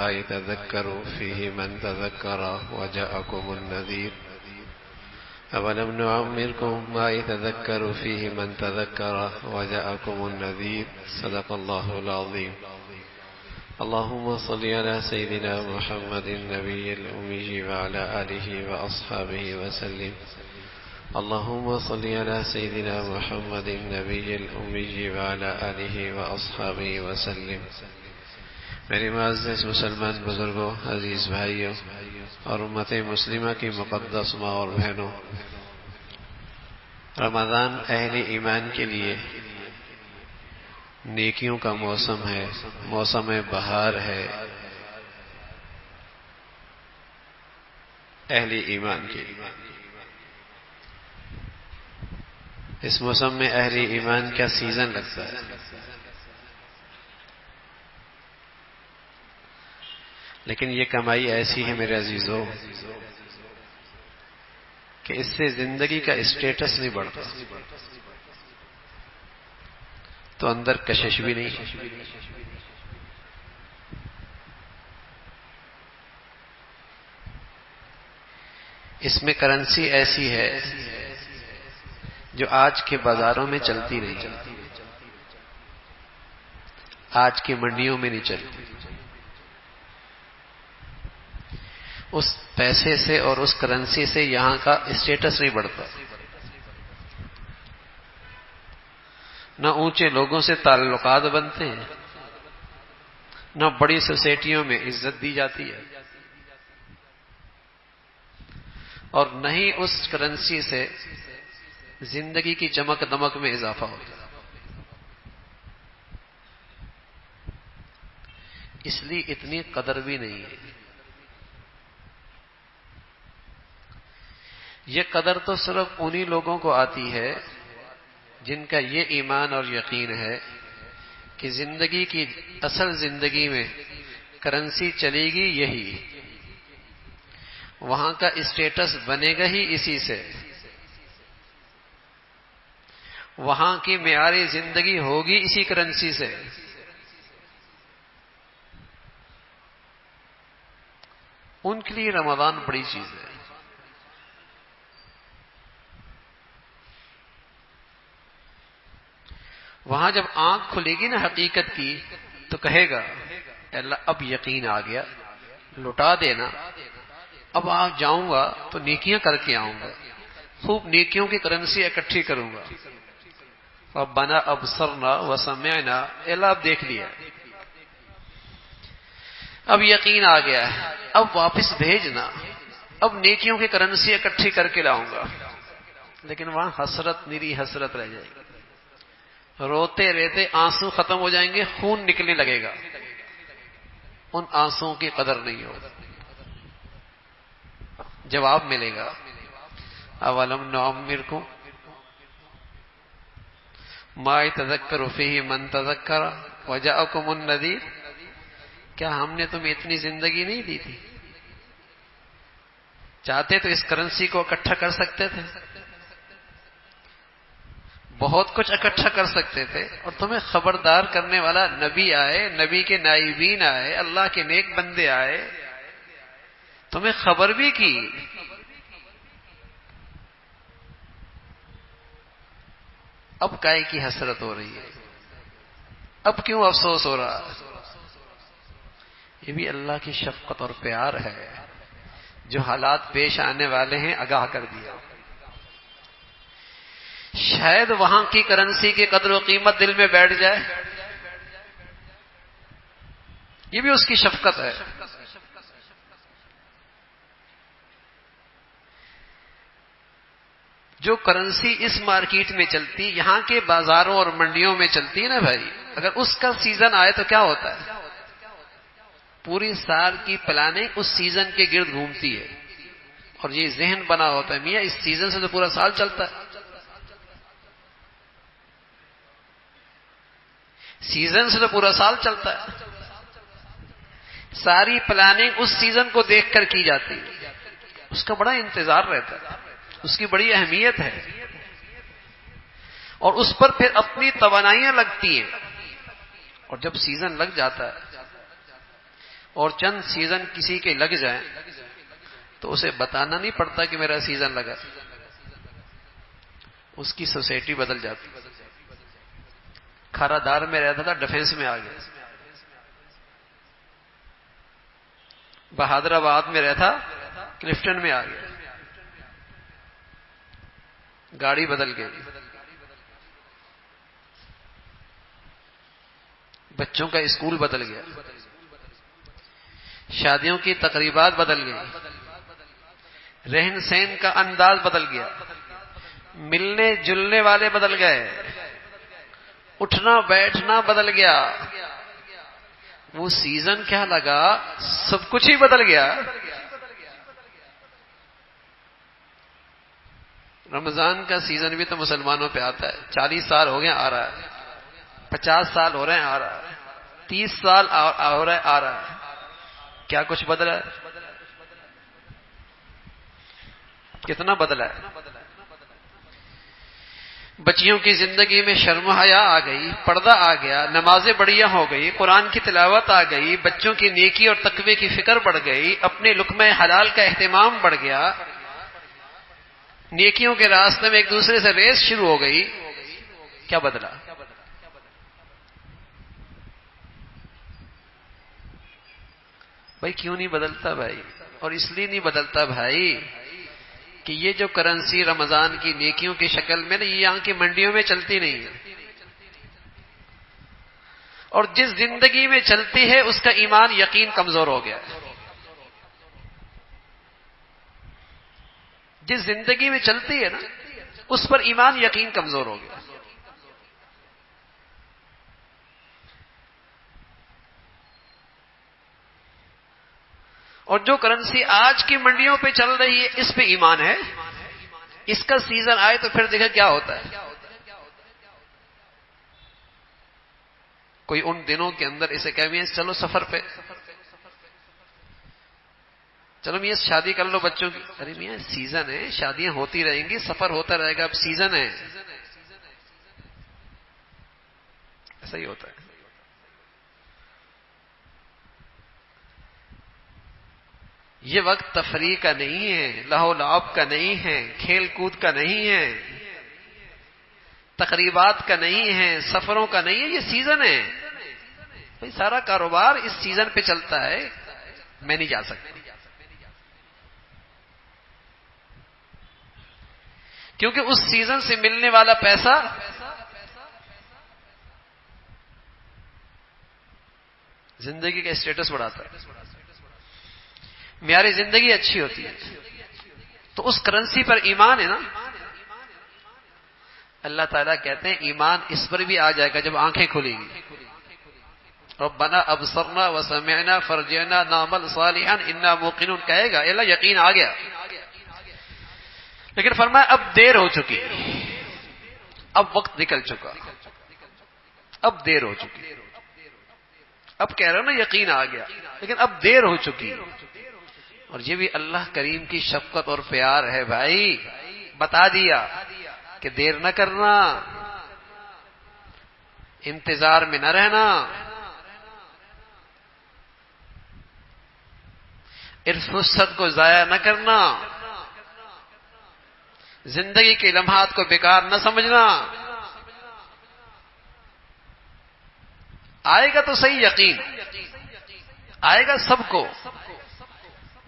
ما يتذكر فيه من تذكر وجاءكم النذير أولم نعمركم ما يتذكر فيه من تذكر وجاءكم النذير صدق الله العظيم. اللهم صل على سيدنا محمد النبي الأمي وعلى آله وأصحابه وسلم. اللهم صل على سيدنا محمد النبي الأمي وعلى آله وأصحابه وسلم. میری معزز مسلمان بزرگوں، عزیز بھائیوں اور امت مسلمہ کی مقدس ماں اور بہنوں، رمضان اہل ایمان کے لیے نیکیوں کا موسم ہے، موسم بہار ہے اہل ایمان کے لیے. اس موسم میں اہل ایمان کا سیزن لگتا ہے. لیکن یہ کمائی ایسی ہے میرے عزیزوں کہ اس سے زندگی کا اسٹیٹس نہیں بڑھتا، تو اندر کشش بھی نہیں. اس میں کرنسی ایسی ہے جو آج کے بازاروں میں چلتی نہیں، آج کی منڈیوں میں نہیں چلتی. اس پیسے سے اور اس کرنسی سے یہاں کا اسٹیٹس نہیں بڑھتا، نہ اونچے لوگوں سے تعلقات بنتے ہیں، نہ بڑی سوسائٹیوں میں عزت دی جاتی ہے، اور نہ ہی اس کرنسی سے زندگی کی چمک دمک میں اضافہ ہوتا ہے. اس لیے اتنی قدر بھی نہیں ہے. یہ قدر تو صرف انہی لوگوں کو آتی ہے جن کا یہ ایمان اور یقین ہے کہ زندگی کی اصل زندگی میں کرنسی چلے گی یہی، وہاں کا اسٹیٹس بنے گا ہی اسی سے، وہاں کی معیار زندگی ہوگی اسی کرنسی سے. ان کے لیے رمضان بڑی چیز ہے. وہاں جب آنکھ کھلے گی نا حقیقت کی تو کہے گا اللہ اب یقین آ گیا، لٹا دینا. اب آپ جاؤں گا تو نیکیاں کر کے آؤں گا، خوب نیکیوں کی کرنسی اکٹھی کروں گا. ربنا ابصرنا وسمعنا، اللہ اب دیکھ لیا، اب یقین آ گیا ہے، اب واپس بھیجنا، اب نیکیوں کی کرنسی اکٹھی کر کے لاؤں گا. لیکن وہاں حسرت، میری حسرت رہ جائے گی. روتے رہتے آنسو ختم ہو جائیں گے، خون نکلنے لگے گا، ان آنسوؤں کی قدر نہیں ہوگی. جواب ملے گا اولم نعمرکم ما یتذکر فیہ من تذکر وجاءکم النذیر، کیا ہم نے تمہیں اتنی زندگی نہیں دی تھی؟ چاہتے تو اس کرنسی کو اکٹھا کر سکتے تھے، بہت کچھ اکٹھا کر سکتے تھے، اور تمہیں خبردار کرنے والا نبی آئے، نبی کے نائبین آئے، اللہ کے نیک بندے آئے، تمہیں خبر بھی کی. اب کائے کی حسرت ہو رہی ہے؟ اب کیوں افسوس ہو رہا؟ یہ بھی اللہ کی شفقت اور پیار ہے، جو حالات پیش آنے والے ہیں آگاہ کر دیا. شاید وہاں کی کرنسی کی قدر و قیمت دل میں بیٹھ جائے، یہ بھی اس کی شفقت ہے. جو کرنسی اس مارکیٹ میں چلتی، یہاں کے بازاروں اور منڈیوں میں چلتی ہے نا بھائی، اگر اس کا سیزن آئے تو کیا ہوتا ہے؟ پوری سال کی پلاننگ اس سیزن کے گرد گھومتی ہے، اور یہ ذہن بنا ہوتا ہے میاں اس سیزن سے تو پورا سال چلتا ہے. سیزن سے تو پورا سال چلتا ہے. ساری پلاننگ اس سیزن کو دیکھ کر کی جاتی ہے، اس کا بڑا انتظار رہتا ہے، اس کی بڑی اہمیت ہے، اور اس پر پھر اپنی توانائیاں لگتی ہیں. اور جب سیزن لگ جاتا ہے اور چند سیزن کسی کے لگ جائیں تو اسے بتانا نہیں پڑتا کہ میرا سیزن لگا، اس کی سوسائٹی بدل جاتی. کھارا دار میں رہتا تھا، ڈیفنس میں آ گیا. بہادر آباد میں رہتا، کلفٹن میں آ گیا. گاڑی بدل گئی، بچوں کا اسکول بدل گیا، شادیوں کی تقریبات بدل گئی، رہن سہن کا انداز بدل گیا، ملنے جلنے والے بدل گئے، اٹھنا بیٹھنا بدل گیا. وہ سیزن کیا لگا، سب کچھ ہی بدل گیا. رمضان کا سیزن بھی تو مسلمانوں پہ آتا ہے. 40 سال ہو گئے آ رہا ہے، 50 سال ہو رہے ہیں آ رہا ہے، 30 سال ہو رہا ہے آ رہا ہے. کیا کچھ بدلا ہے؟ کتنا بدلا ہے؟ بچیوں کی زندگی میں شرم و حیا آ گئی، پردہ آ گیا، نمازیں بڑھیا ہو گئی، قرآن کی تلاوت آ گئی، بچوں کی نیکی اور تقوی کی فکر بڑھ گئی، اپنے لقمہ حلال کا اہتمام بڑھ گیا، نیکیوں کے راستے میں ایک دوسرے سے ریس شروع ہو گئی. کیا بدلا؟ بھائی کیوں نہیں بدلتا بھائی؟ اور اس لیے نہیں بدلتا بھائی کہ یہ جو کرنسی رمضان کی نیکیوں کی شکل میں نا، یہ یہاں کی منڈیوں میں چلتی نہیں ہے. اور جس زندگی میں چلتی ہے اس کا ایمان یقین کمزور ہو گیا. جس زندگی میں چلتی ہے نا اس پر ایمان یقین کمزور ہو گیا. اور جو کرنسی آج کی منڈیوں پہ چل رہی ہے اس پہ ایمان ہے. اس کا سیزن آئے تو پھر دیکھا کیا ہوتا ہے. کوئی ان دنوں کے اندر اسے کہ میاں چلو سفر پہ، چلو میاں شادی کر لو بچوں کی. ارے میاں سیزن ہے، شادیاں ہوتی رہیں گی، سفر ہوتا رہے گا، اب سیزن ہے. ایسا ہی ہوتا ہے. یہ وقت تفریح کا نہیں ہے، لہو لعب کا نہیں ہے، کھیل کود کا نہیں ہے، تقریبات کا نہیں ہے، سفروں کا نہیں ہے. یہ سیزن ہے بھائی. سارا کاروبار اس سیزن پہ چلتا ہے. میں نہیں جا سکتا کیونکہ اس سیزن سے ملنے والا پیسہ زندگی کا اسٹیٹس بڑھاتا ہے، معیاری زندگی اچھی ہوتی ہے. تو اس کرنسی پر ایمان ہے نا. اللہ تعالیٰ کہتے ہیں ایمان اس پر بھی آ جائے گا جب آنکھیں کھلیں گی. ربنا ابصرنا وسمعنا فرجعنا نعمل صالحا انا موقنون کہے گا، اللہ یقین آ گیا. لیکن فرمایا اب دیر ہو چکی، اب وقت نکل چکا، اب دیر ہو چکی. اب کہہ رہا نا یقین آ گیا، لیکن اب دیر ہو چکی. اور یہ بھی اللہ کریم کی شفقت اور پیار ہے بھائی. بتا دیا کہ دیر نہ کرنا، انتظار میں نہ رہنا، اس فرصت کو ضائع نہ کرنا، زندگی کے لمحات کو بیکار نہ سمجھنا. آئے گا تو صحیح، یقین آئے گا سب کو،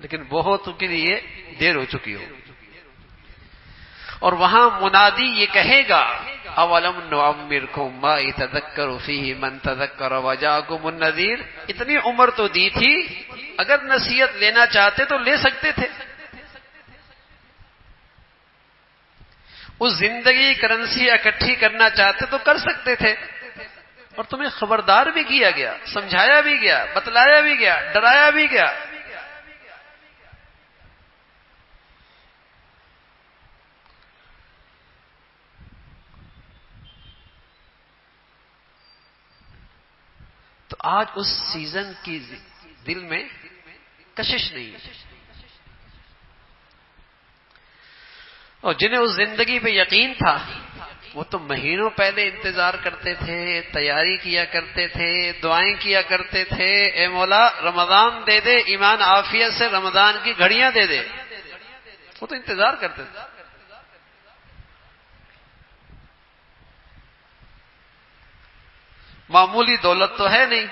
لیکن بہت کے لیے دیر ہو چکی ہو. اور وہاں منادی یہ کہے گا اولم نعمرکم ما یتذکر فیہ من تذکر وجاءکم النذیر. اتنی عمر تو دی تھی، اگر نصیحت لینا چاہتے تو لے سکتے تھے. اس زندگی کرنسی اکٹھی کرنا چاہتے تو کر سکتے تھے. اور تمہیں خبردار بھی کیا گیا، سمجھایا بھی گیا، بتلایا بھی گیا، ڈرایا بھی گیا. تو آج اس سیزن کی دل میں کشش نہیں ہے. اور جنہیں اس زندگی پہ یقین تھا وہ تو مہینوں پہلے انتظار کرتے تھے، تیاری کیا کرتے تھے، دعائیں کیا کرتے تھے، اے مولا رمضان دے دے، ایمان عافیت سے رمضان کی گھڑیاں دے دے. وہ تو انتظار کرتے تھے. معمولی دولت تو ہے نہیں.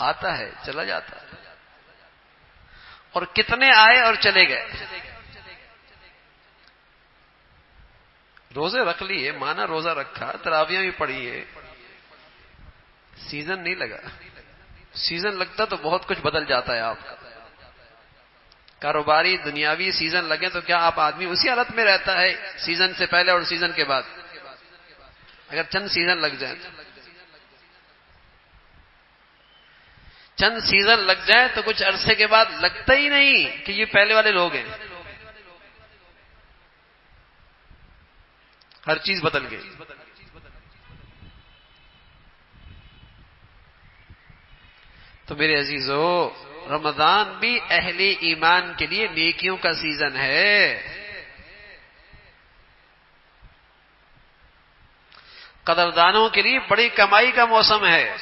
آتا ہے چلا جاتا ہے. اور کتنے آئے اور چلے گئے. روزے رکھ لیے، مانا روزہ رکھا، تراویاں بھی پڑھی ہے، سیزن نہیں لگا. سیزن لگتا تو بہت کچھ بدل جاتا ہے. آپ کا کاروباری دنیاوی سیزن لگے تو کیا آپ آدمی اسی حالت میں رہتا ہے سیزن سے پہلے اور سیزن کے بعد؟ اگر چند سیزن لگ جائیں، چند سیزن لگ جائیں تو کچھ عرصے کے بعد لگتا ہی نہیں کہ یہ پہلے والے لوگ ہیں. ہر چیز بدل گئی. تو میرے عزیزو، رمضان بھی اہل ایمان کے لیے نیکیوں کا سیزن ہے. قدردانوں کے لیے بڑی کمائی کا موسم ہے.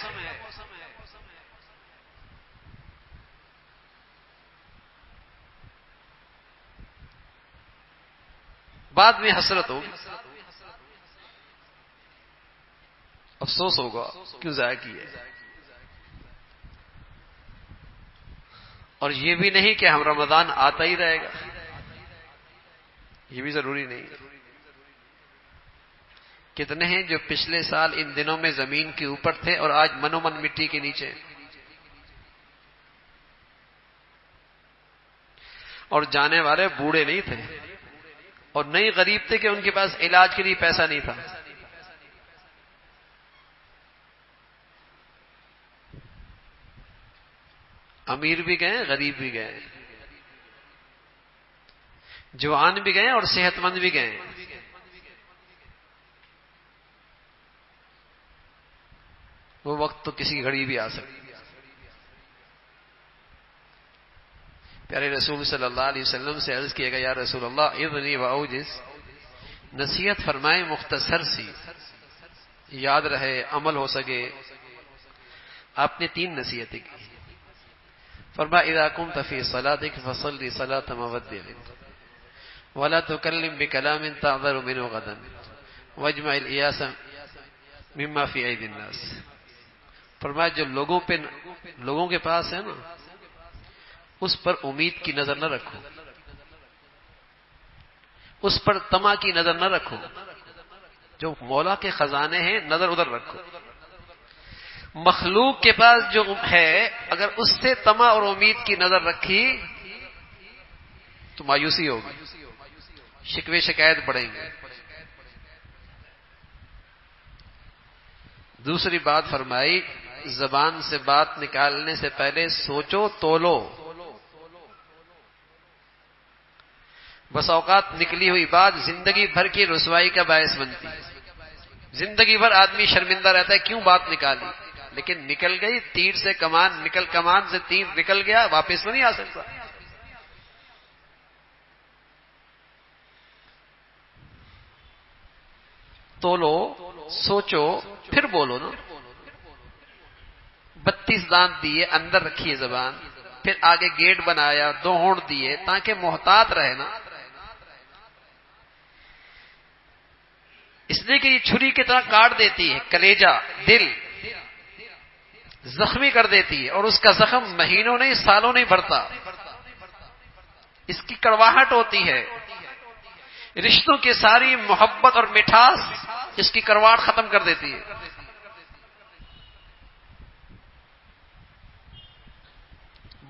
بعد میں حسرت ہوگی، افسوس ہوگا کیوں ضائع کیے. اور یہ بھی نہیں کہ ہم رمضان آتا ہی رہے گا، یہ بھی ضروری نہیں. کتنے ہیں جو پچھلے سال ان دنوں میں زمین کے اوپر تھے اور آج منو من مٹی کے نیچے. اور جانے والے بوڑھے نہیں تھے اور نہیں غریب تھے کہ ان کے پاس علاج کے لیے پیسہ نہیں تھا. امیر بھی گئے، غریب بھی گئے، جوان بھی گئے اور صحت مند بھی گئے. وہ وقت تو کسی گھڑی بھی آ سکتی. پیارے رسول صلی اللہ علیہ وسلم سے عرض کیا گیا، یا رسول اللہ اذنی واوجز، نصیحت فرمائیں مختصر سی، یاد رہے، عمل ہو سکے. آپ نے 3 نصیحتیں کی. فرمایا اذا قمت فی صلاتک فصلی صلاة مودع ولا تکلم بکلام تعذر منه غدا واجمع الایاس مما فی ایدی الناس. فرمایا جو لوگوں کے پاس ہے نا، اس پر امید کی نظر نہ رکھو، اس پر طمع کی نظر نہ رکھو. جو مولا کے خزانے ہیں نظر ادھر رکھو. مخلوق کے پاس جو ہے اگر اس سے طمع اور امید کی نظر رکھی تو مایوسی ہوگی، شکوے شکایت بڑھیں گے. دوسری بات فرمائی، زبان سے بات نکالنے سے پہلے سوچو تولو. بس اوقات نکلی ہوئی بات زندگی بھر کی رسوائی کا باعث بنتی ہے. زندگی بھر آدمی شرمندہ رہتا ہے کیوں بات نکالی، لیکن نکل گئی. تیر سے کمان نکل، کمان سے تیر نکل گیا، واپس نہیں آ سکتا. تولو، سوچو، پھر بولو نا. 32 دانت دیے، اندر رکھیے زبان، پھر آگے گیٹ بنایا، 2 ہونٹ دیے تاکہ محتاط رہے نا. اس لیے کہ یہ چھری کی طرح کاٹ دیتی ہے، کلیجہ، دل زخمی کر دیتی ہے، اور اس کا زخم مہینوں نہیں سالوں نہیں بھرتا. اس کی کڑواہٹ ہوتی ہے، رشتوں کی ساری محبت اور مٹھاس اس کی کرواہٹ ختم کر دیتی ہے.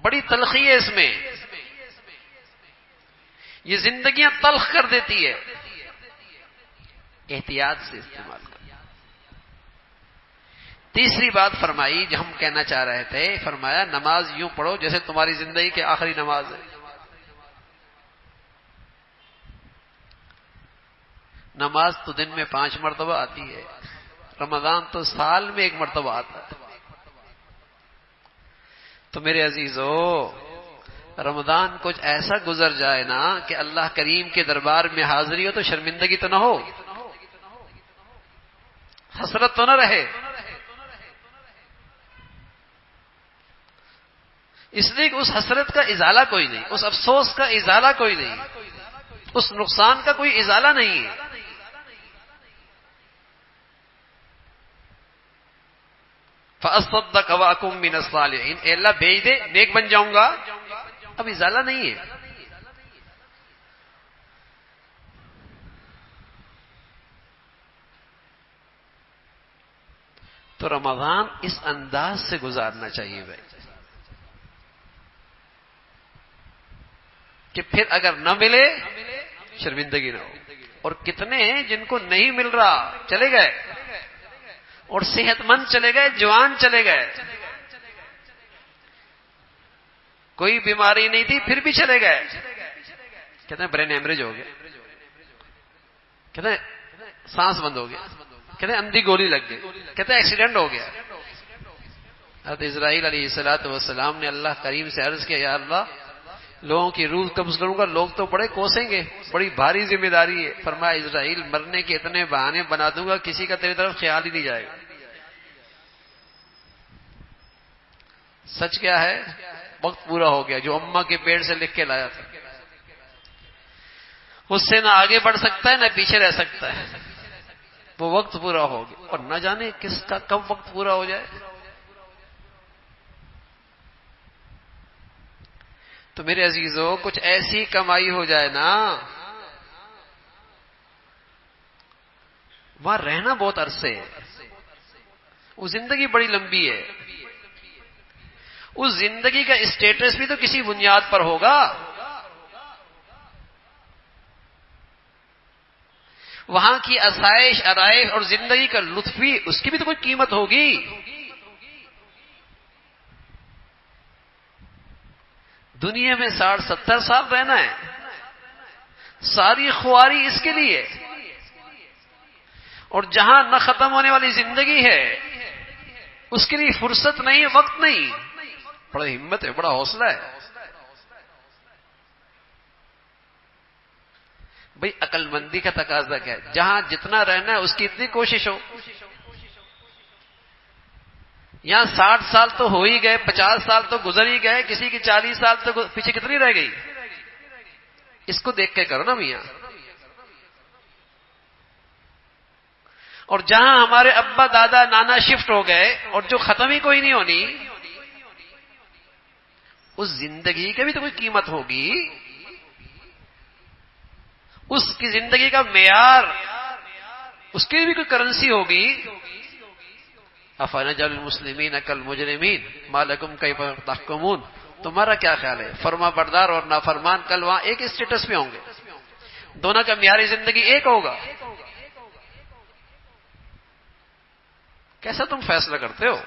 بڑی تلخی ہے اس میں، یہ زندگیاں تلخ کر دیتی ہے. احتیاط سے استعمال کرو. تیسری بات فرمائی جو ہم کہنا چاہ رہے تھے، فرمایا نماز یوں پڑھو جیسے تمہاری زندگی کی آخری نماز ہے. نماز تو دن میں 5 مرتبہ آتی ہے، رمضان تو سال میں 1 مرتبہ آتا ہے. تو میرے عزیزو، رمضان کچھ ایسا گزر جائے نا کہ اللہ کریم کے دربار میں حاضری ہو تو شرمندگی تو نہ ہو، حسرت تو نہ رہے. اس لیے کہ اس حسرت کا ازالہ کوئی نہیں، اس افسوس کا ازالہ کوئی نہیں، اس نقصان کا کوئی ازالہ نہیں ہے. فَأَصَّدَّقَ وَأَكُن مِّنَ الصَّالِحِينَ، اے اللہ بھیج دے، نیک بن جاؤں گا. اب ازالہ نہیں ہے. تو رمضان اس انداز سے گزارنا چاہیے بھائی کہ پھر اگر نہ ملے شرمندگی نہ ہو. اور کتنے ہیں جن کو نہیں مل رہا چلے گئے، اور صحت مند چلے گئے، جوان چلے گئے، کوئی بیماری نہیں تھی پھر بھی چلے گئے. کہتے ہیں برین ہیمریج ہو گیا، کہتے ہیں سانس بند ہو گیا، کہتے ہیں اندھی گولی لگ گئی، کہتے ہیں ایکسیڈنٹ ہو گیا. حضرت اسرائیل علیہ السلام نے اللہ کریم سے عرض کیا، یا اللہ لوگوں کی روح قبض کروں گا، لوگ تو بڑے کوسیں گے، بڑی بھاری ذمہ داری ہے. فرمایا اسرائیل مرنے کے اتنے بہانے بنا دوں گا کسی کا تیری طرف خیال ہی نہیں جائے گا. سچ کیا ہے؟ وقت پورا ہو گیا. جو اماں کے پیڑ سے لکھ کے لایا تھا اس سے نہ آگے بڑھ سکتا ہے نہ پیچھے رہ سکتا ہے. وہ وقت پورا ہو گیا اور نہ جانے کس کا کب وقت پورا ہو جائے. تو میرے عزیزو کچھ ایسی کمائی ہو جائے نا، وہاں رہنا بہت عرصے ہے، وہ زندگی بڑی لمبی ہے. اس زندگی کا اسٹیٹس بھی تو کسی بنیاد پر ہوگا. وہاں کی آسائش آرائش اور زندگی کا لطف بھی، اس کی بھی تو کوئی قیمت ہوگی. دنیا میں 60-70 سال رہنا ہے، ساری خواری اس کے لیے. اور جہاں نہ ختم ہونے والی زندگی ہے اس کے لیے فرصت نہیں، وقت نہیں. بڑا ہمت ہے، بڑا حوصلہ ہے بھئی. عقل مندی کا تقاضا کیا ہے؟ جہاں جتنا رہنا ہے اس کی اتنی کوشش ہو. یہاں 60 سال تو ہو ہی گئے، 50 سال تو گزر ہی گئے، کسی کی 40 سال تو پیچھے کتنی رہ گئی. اس کو دیکھ کے کرو نا میاں. اور جہاں ہمارے ابا دادا نانا شفٹ ہو گئے اور جو ختم ہی کوئی نہیں ہونی، اس زندگی کی بھی تو کوئی قیمت ہوگی. اس کی زندگی کا معیار، اس کی بھی کوئی کرنسی ہوگی. افنجعل المسلمین کالمجرمین ما لکم کیف تحکمون. تمہارا کیا خیال ہے؟ فرما بردار اور نافرمان کل وہاں ایک اسٹیٹس میں ہوں گے، دونوں کا معیاری زندگی ایک ہوگا. کیسا تم فیصلہ کرتے ہو؟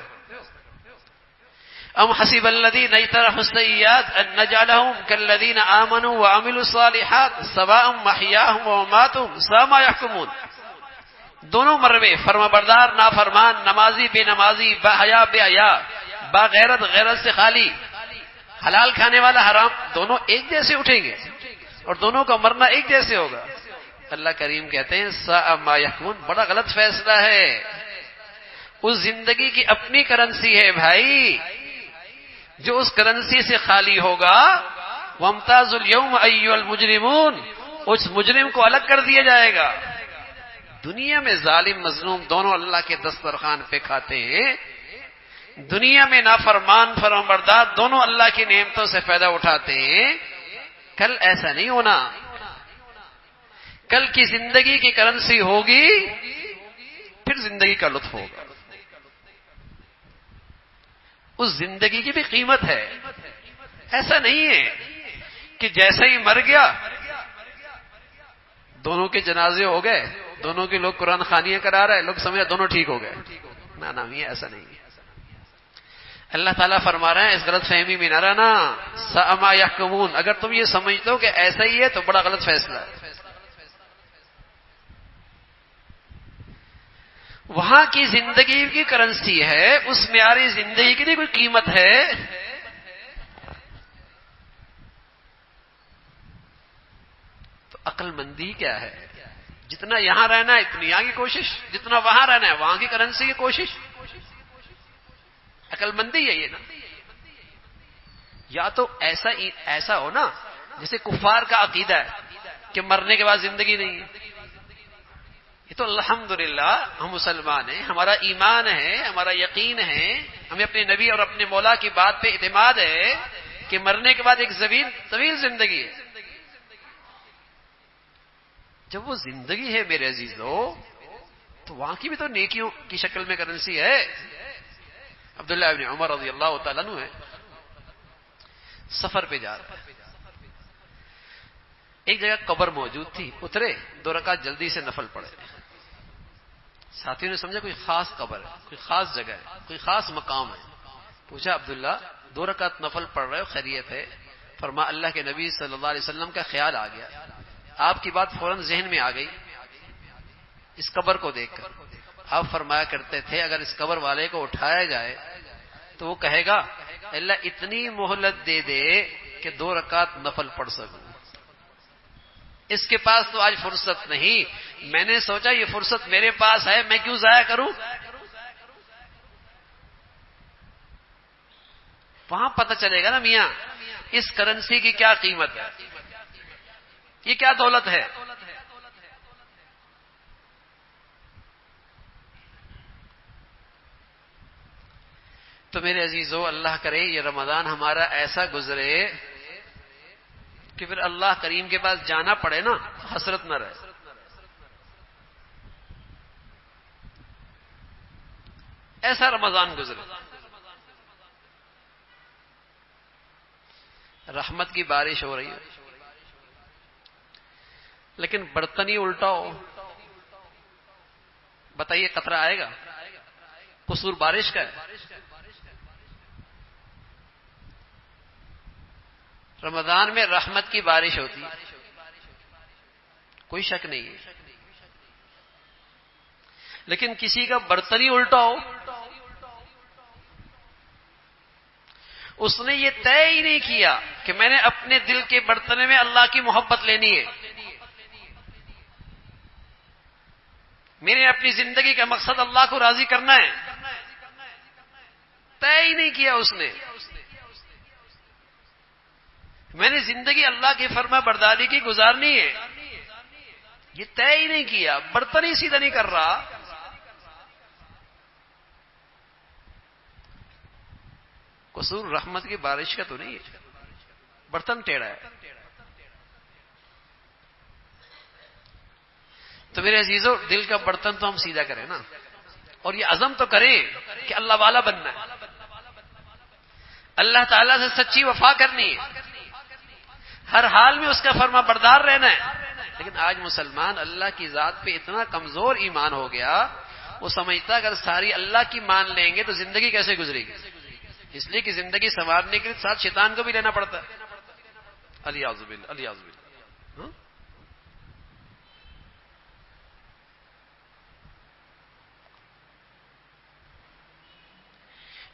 ام حسب الذین اجترحوا السیئات ان نجعلهم کالذین آمنوا وعملوا الصالحات سواء محیاهم ومماتهم ساء ما يحکمون. دونوں مربے، فرما بردار نافرمان، نمازی بے نمازی، با حیا بے حیا، با غیرت غیرت سے خالی، حلال کھانے والا حرام، دونوں ایک جیسے اٹھیں گے اور دونوں کا مرنا ایک جیسے ہوگا. اللہ کریم کہتے ہیں ساء ما يحکمون، بڑا غلط فیصلہ ہے. اس زندگی کی اپنی کرنسی ہے بھائی، جو اس کرنسی سے خالی ہوگا. وامتاز اليوم ایھا المجرمون، اس مجرم کو الگ کر دیا جائے گا. دنیا میں ظالم مظلوم دونوں اللہ کے دسترخوان پہ کھاتے ہیں، دنیا میں نافرمان فرمانبردار دونوں اللہ کی نعمتوں سے فائدہ اٹھاتے ہیں. کل ایسا نہیں ہونا. کل کی زندگی کی کرنسی ہوگی، پھر زندگی کا لطف ہوگا. اس زندگی کی بھی قیمت ہے. ایسا نہیں ہے کہ جیسے ہی مر گیا دونوں کے جنازے ہو گئے، دونوں کے لوگ قرآن خوانیاں کرا رہے، لوگ سمجھا دونوں ٹھیک ہو گئے. نہ یہ ایسا نہیں ہے. اللہ تعالیٰ فرما رہے ہیں اس غلط فہمی میں نہ رہنا. ساء ما یحکمون، اگر تم یہ سمجھتے ہو کہ ایسا ہی ہے تو بڑا غلط فیصلہ ہے. وہاں کی زندگی کی کرنسی ہے، اس معیاری زندگی کی نہیں کوئی قیمت ہے. عقل مندی کیا ہے؟ جتنا یہاں رہنا ہے اتنی یہاں کی کوشش، جتنا وہاں رہنا ہے وہاں کی کرنسی کی کوشش. عقل مندی ہے یہ نا. یا تو ایسا ہو نا جیسے کفار کا عقیدہ ہے کہ مرنے کے بعد زندگی نہیں ہے. یہ تو الحمدللہ ہم مسلمان ہیں، ہمارا ایمان ہے، ہمارا یقین ہے، ہمیں اپنے نبی اور اپنے مولا کی بات پہ اعتماد ہے کہ مرنے کے بعد ایک طویل زندگی ہے. جب وہ زندگی ہے میرے عزیزو تو وہاں کی بھی تو نیکیوں کی شکل میں کرنسی ہے. عبداللہ ابن عمر رضی اللہ تعالیٰ عنہ ہے، سفر پہ جا رہا ہے، ایک جگہ قبر موجود تھی، اترے 2 رکعت جلدی سے نفل پڑے. ساتھیوں نے سمجھا کوئی خاص قبر ہے، کوئی خاص جگہ ہے، کوئی خاص مقام ہے. پوچھا عبداللہ 2 رکعت نفل پڑھ رہے ہو، خیریت ہے؟ فرما اللہ کے نبی صلی اللہ علیہ وسلم کا خیال آ گیا، آپ کی بات فوراً ذہن میں آ گئی اس قبر کو دیکھ کر. آپ فرمایا کرتے تھے اگر اس قبر والے کو اٹھایا جائے تو وہ کہے گا اللہ اتنی مہلت دے دے کہ 2 رکعت نفل پڑھ سکوں. اس کے پاس تو آج فرصت نہیں، میں نے سوچا یہ فرصت میرے پاس ہے، میں کیوں ضائع کروں؟ وہاں پتہ چلے گا نا میاں اس کرنسی کی کیا قیمت ہے، یہ کیا دولت ہے. تو میرے عزیزو اللہ کرے یہ رمضان ہمارا ایسا گزرے کہ پھر اللہ کریم کے پاس جانا پڑے نا حسرت نہ رہے. ایسا رمضان گزرے. رحمت کی بارش ہو رہی ہے لیکن برتن ہی الٹا ہو، بتائیے قطرہ آئے گا؟ قصور بارش کا ہے. رمضان میں رحمت کی بارش ہوتی ہے، کوئی شک نہیں ہے، لیکن کسی کا برتن ہی الٹا ہو، اس نے یہ طے ہی نہیں کیا کہ میں نے اپنے دل کے برتن میں اللہ کی محبت لینی ہے، میں نے اپنی زندگی کا مقصد اللہ کو راضی کرنا ہے، طے ہی نہیں کیا اس نے. میں نے زندگی اللہ کی فرما برداری کی گزارنی ہے، یہ طے ہی نہیں کیا، برتن ہی سیدھا نہیں کر رہا. قصور رحمت کی بارش کا تو نہیں ہے، برتن ٹیڑھا ہے. تو میرے عزیزو دل کا برتن تو ہم سیدھا کریں نا، اور یہ عزم تو کریں کہ اللہ والا بننا ہے، اللہ تعالیٰ سے سچی وفا کرنی ہے، ہر حال میں اس کا فرما بردار رہنا ہے. لیکن آج مسلمان اللہ کی ذات پہ اتنا کمزور ایمان ہو گیا، وہ سمجھتا اگر ساری اللہ کی مان لیں گے تو زندگی کیسے گزرے گی. اس لیے کہ زندگی سنوارنے کے لیے ساتھ شیطان کو بھی لینا پڑتا ہے. الیاذ باللہ الیاذ باللہ.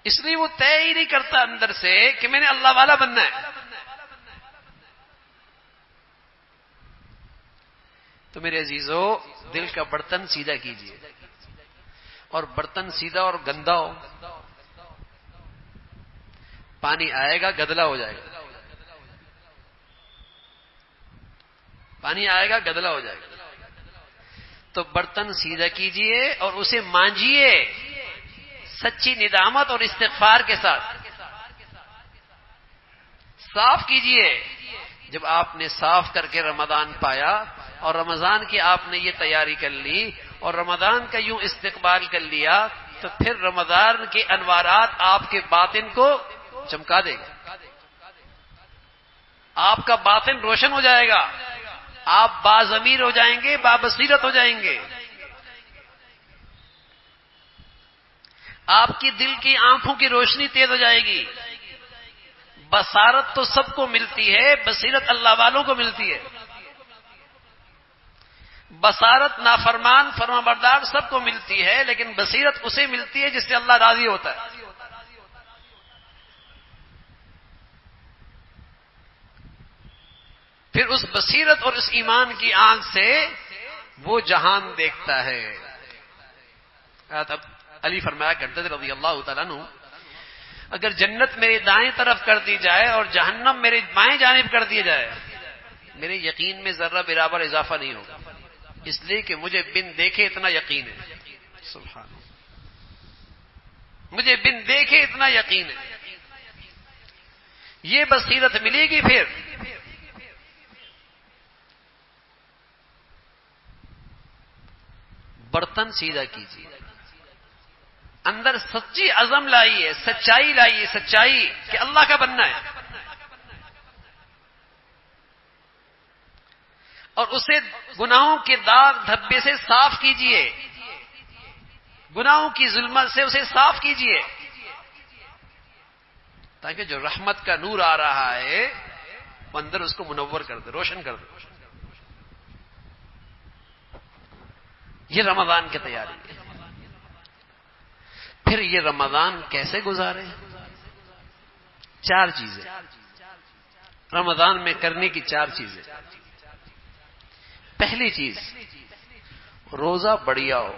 اس لیے وہ طے ہی نہیں کرتا اندر سے کہ میں نے اللہ والا بننا ہے. تو میرے عزیزو دل کا برتن سیدھا کیجئے، اور برتن سیدھا اور گندا ہو پانی آئے گا گدلا ہو جائے گا، پانی آئے گا گدلا ہو جائے گا. تو برتن سیدھا کیجئے اور اسے مانجیے سچی ندامت اور استغفار کے ساتھ، صاف کیجئے. جب آپ نے صاف کر کے رمضان پایا اور رمضان کی آپ نے یہ تیاری کر لی اور رمضان کا یوں استقبال کر لیا تو پھر رمضان کے انوارات آپ کے باطن کو چمکا دے گا، آپ کا باطن روشن ہو جائے گا، آپ باضمیر ہو جائیں گے، بابصیرت ہو جائیں گے. آپ کی دل کی آنکھوں کی روشنی تیز ہو جائے گی. بصارت تو سب کو ملتی ہے، بصیرت اللہ والوں کو ملتی ہے. بصارت نافرمان فرما بردار سب کو ملتی ہے، لیکن بصیرت اسے ملتی ہے جس سے اللہ راضی ہوتا ہے. پھر اس بصیرت اور اس ایمان کی آنکھ سے وہ جہان دیکھتا ہے. اب علی فرمایا کرتے تھے رضی اللہ تعالیٰ عنہ، اگر جنت میرے دائیں طرف کر دی جائے اور جہنم میرے بائیں جانب کر دی جائے، میرے یقین میں ذرہ برابر اضافہ نہیں ہوگا، اس لیے کہ مجھے بن دیکھے اتنا یقین ہے. سبحان اللہ، مجھے بن دیکھے اتنا یقین ہے. یہ بصیرت ملے گی. پھر برتن سیدھا کیجیے، اندر سچی عزم لائیے، سچائی لائیے، سچائی کہ اللہ کا بننا ہے، اور اسے گناہوں کے داغ دھبے سے صاف کیجیے، گناہوں کی ظلمت سے اسے صاف کیجیے، تاکہ جو رحمت کا نور آ رہا ہے وہ اندر اس کو منور کر دے، روشن کر دے. یہ رمضان کی تیاری ہے. پھر یہ رمضان کیسے گزارے؟ 4 چیزیں رمضان میں کرنے کی، 4 چیزیں. پہلی چیز، روزہ بڑھیا ہو.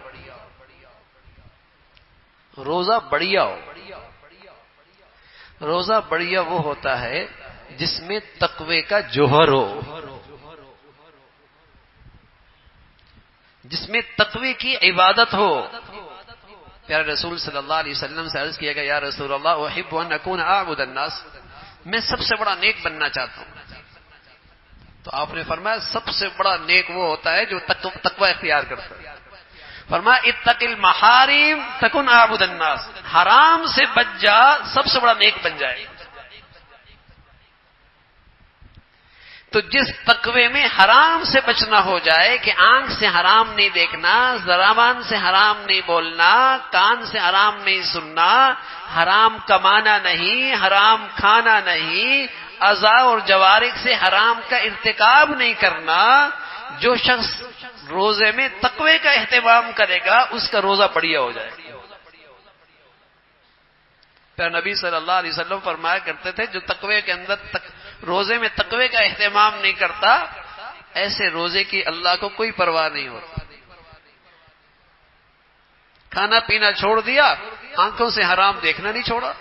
روزہ بڑھیا ہو. روزہ بڑھیا وہ ہوتا ہے جس میں تقوی کا جوہر ہو، جس میں تقوی کی عبادت ہو. پیارے رسول صلی اللہ علیہ وسلم سے عرض کیا گیا، یا رسول اللہ احب ان اکون اعبد الناس، میں سب سے بڑا نیک بننا چاہتا ہوں. تو آپ نے فرمایا سب سے بڑا نیک وہ ہوتا ہے جو تقوی اختیار کرتا ہے. فرمایا اتق المحارم تکن اعبد الناس، حرام سے بچ جا، سب سے بڑا نیک بن جائے. تو جس تقوی میں حرام سے بچنا ہو جائے کہ آنکھ سے حرام نہیں دیکھنا، زبان سے حرام نہیں بولنا، کان سے حرام نہیں سننا، حرام کمانا نہیں، حرام کھانا نہیں، اعضاء اور جوارح سے حرام کا ارتکاب نہیں کرنا. جو شخص روزے میں تقوی کا اہتمام کرے گا اس کا روزہ بڑھیا ہو جائے گا. پھر نبی صلی اللہ علیہ وسلم فرمایا کرتے تھے جو تقوی کے اندر روزے میں تقوی کا اہتمام نہیں کرتا، ایسے روزے کی اللہ کو کوئی پرواہ نہیں ہوتی. کھانا پینا چھوڑ دیا، آنکھوں سے حرام دیکھنا نہیں چھوڑا،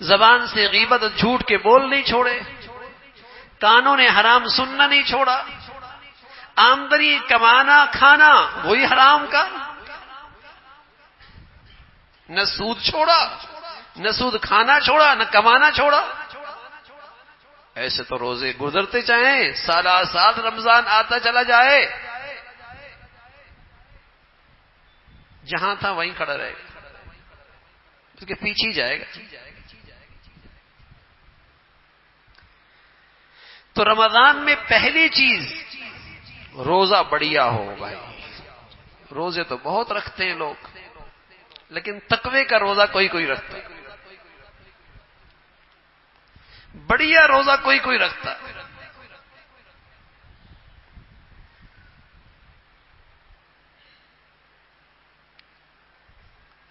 زبان سے غیبت اور جھوٹ کے بول نہیں چھوڑے، کانوں نے حرام سننا نہیں چھوڑا، آمدنی کمانا کھانا وہی حرام کا، نہ سود چھوڑا، نہ سود کھانا چھوڑا، نہ کمانا چھوڑا. ایسے تو روزے گزرتے چاہیں، سالہ سال رمضان آتا چلا جائے، جہاں تھا وہیں کھڑا رہے گا، اس کے پیچھے ہی جائے گا. تو رمضان میں پہلی چیز روزہ بڑھیا ہو. بھائی روزے تو بہت رکھتے ہیں لوگ، لیکن تقوی کا روزہ کوئی کوئی رکھتا ہے، بڑھیا روزہ کوئی کوئی رکھتا ہے.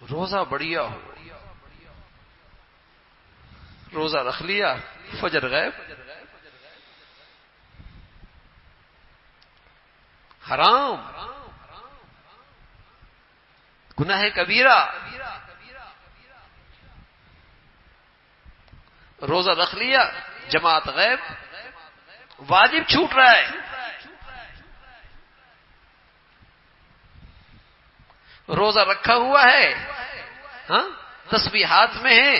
روزہ بڑھیا ہو، روزہ رکھ لیا، فجر غائب، حرام، گناہ کبیرہ، روزہ رکھ لیا، جماعت غائب، واجب چھوٹ رہا ہے. روزہ رکھا ہوا ہے، ہاں تسبیح ہاتھ میں ہے،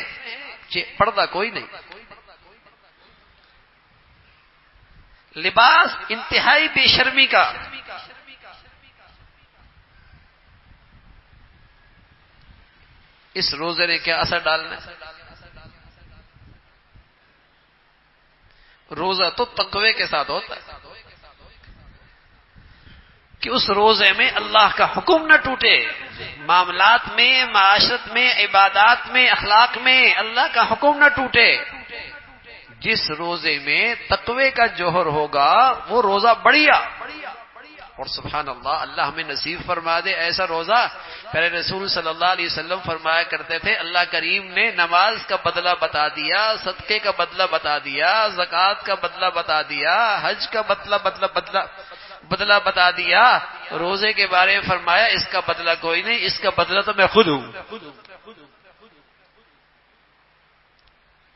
پردہ کوئی نہیں، لباس انتہائی بے شرمی کا، اس روزے نے کیا اثر ڈالنا ہے؟ روزہ تو تقوی کے ساتھ ہوتا ہے کہ اس روزے میں اللہ کا حکم نہ ٹوٹے، معاملات میں، معاشرت میں، عبادات میں، اخلاق میں اللہ کا حکم نہ ٹوٹے. جس روزے میں تقوی کا جوہر ہوگا وہ روزہ بڑھیا. اور سبحان اللہ، اللہ ہمیں نصیب فرما دے ایسا روزہ پہلے رسول صلی اللہ علیہ وسلم فرمایا کرتے تھے اللہ کریم نے نماز کا بدلہ بتا دیا، صدقے کا بدلہ بتا دیا، زکوٰۃ کا بدلہ بتا دیا، حج کا بدلہ بتا دیا، روزے کے بارے میں فرمایا اس کا بدلہ کوئی نہیں، اس کا بدلہ تو میں خود ہوں۔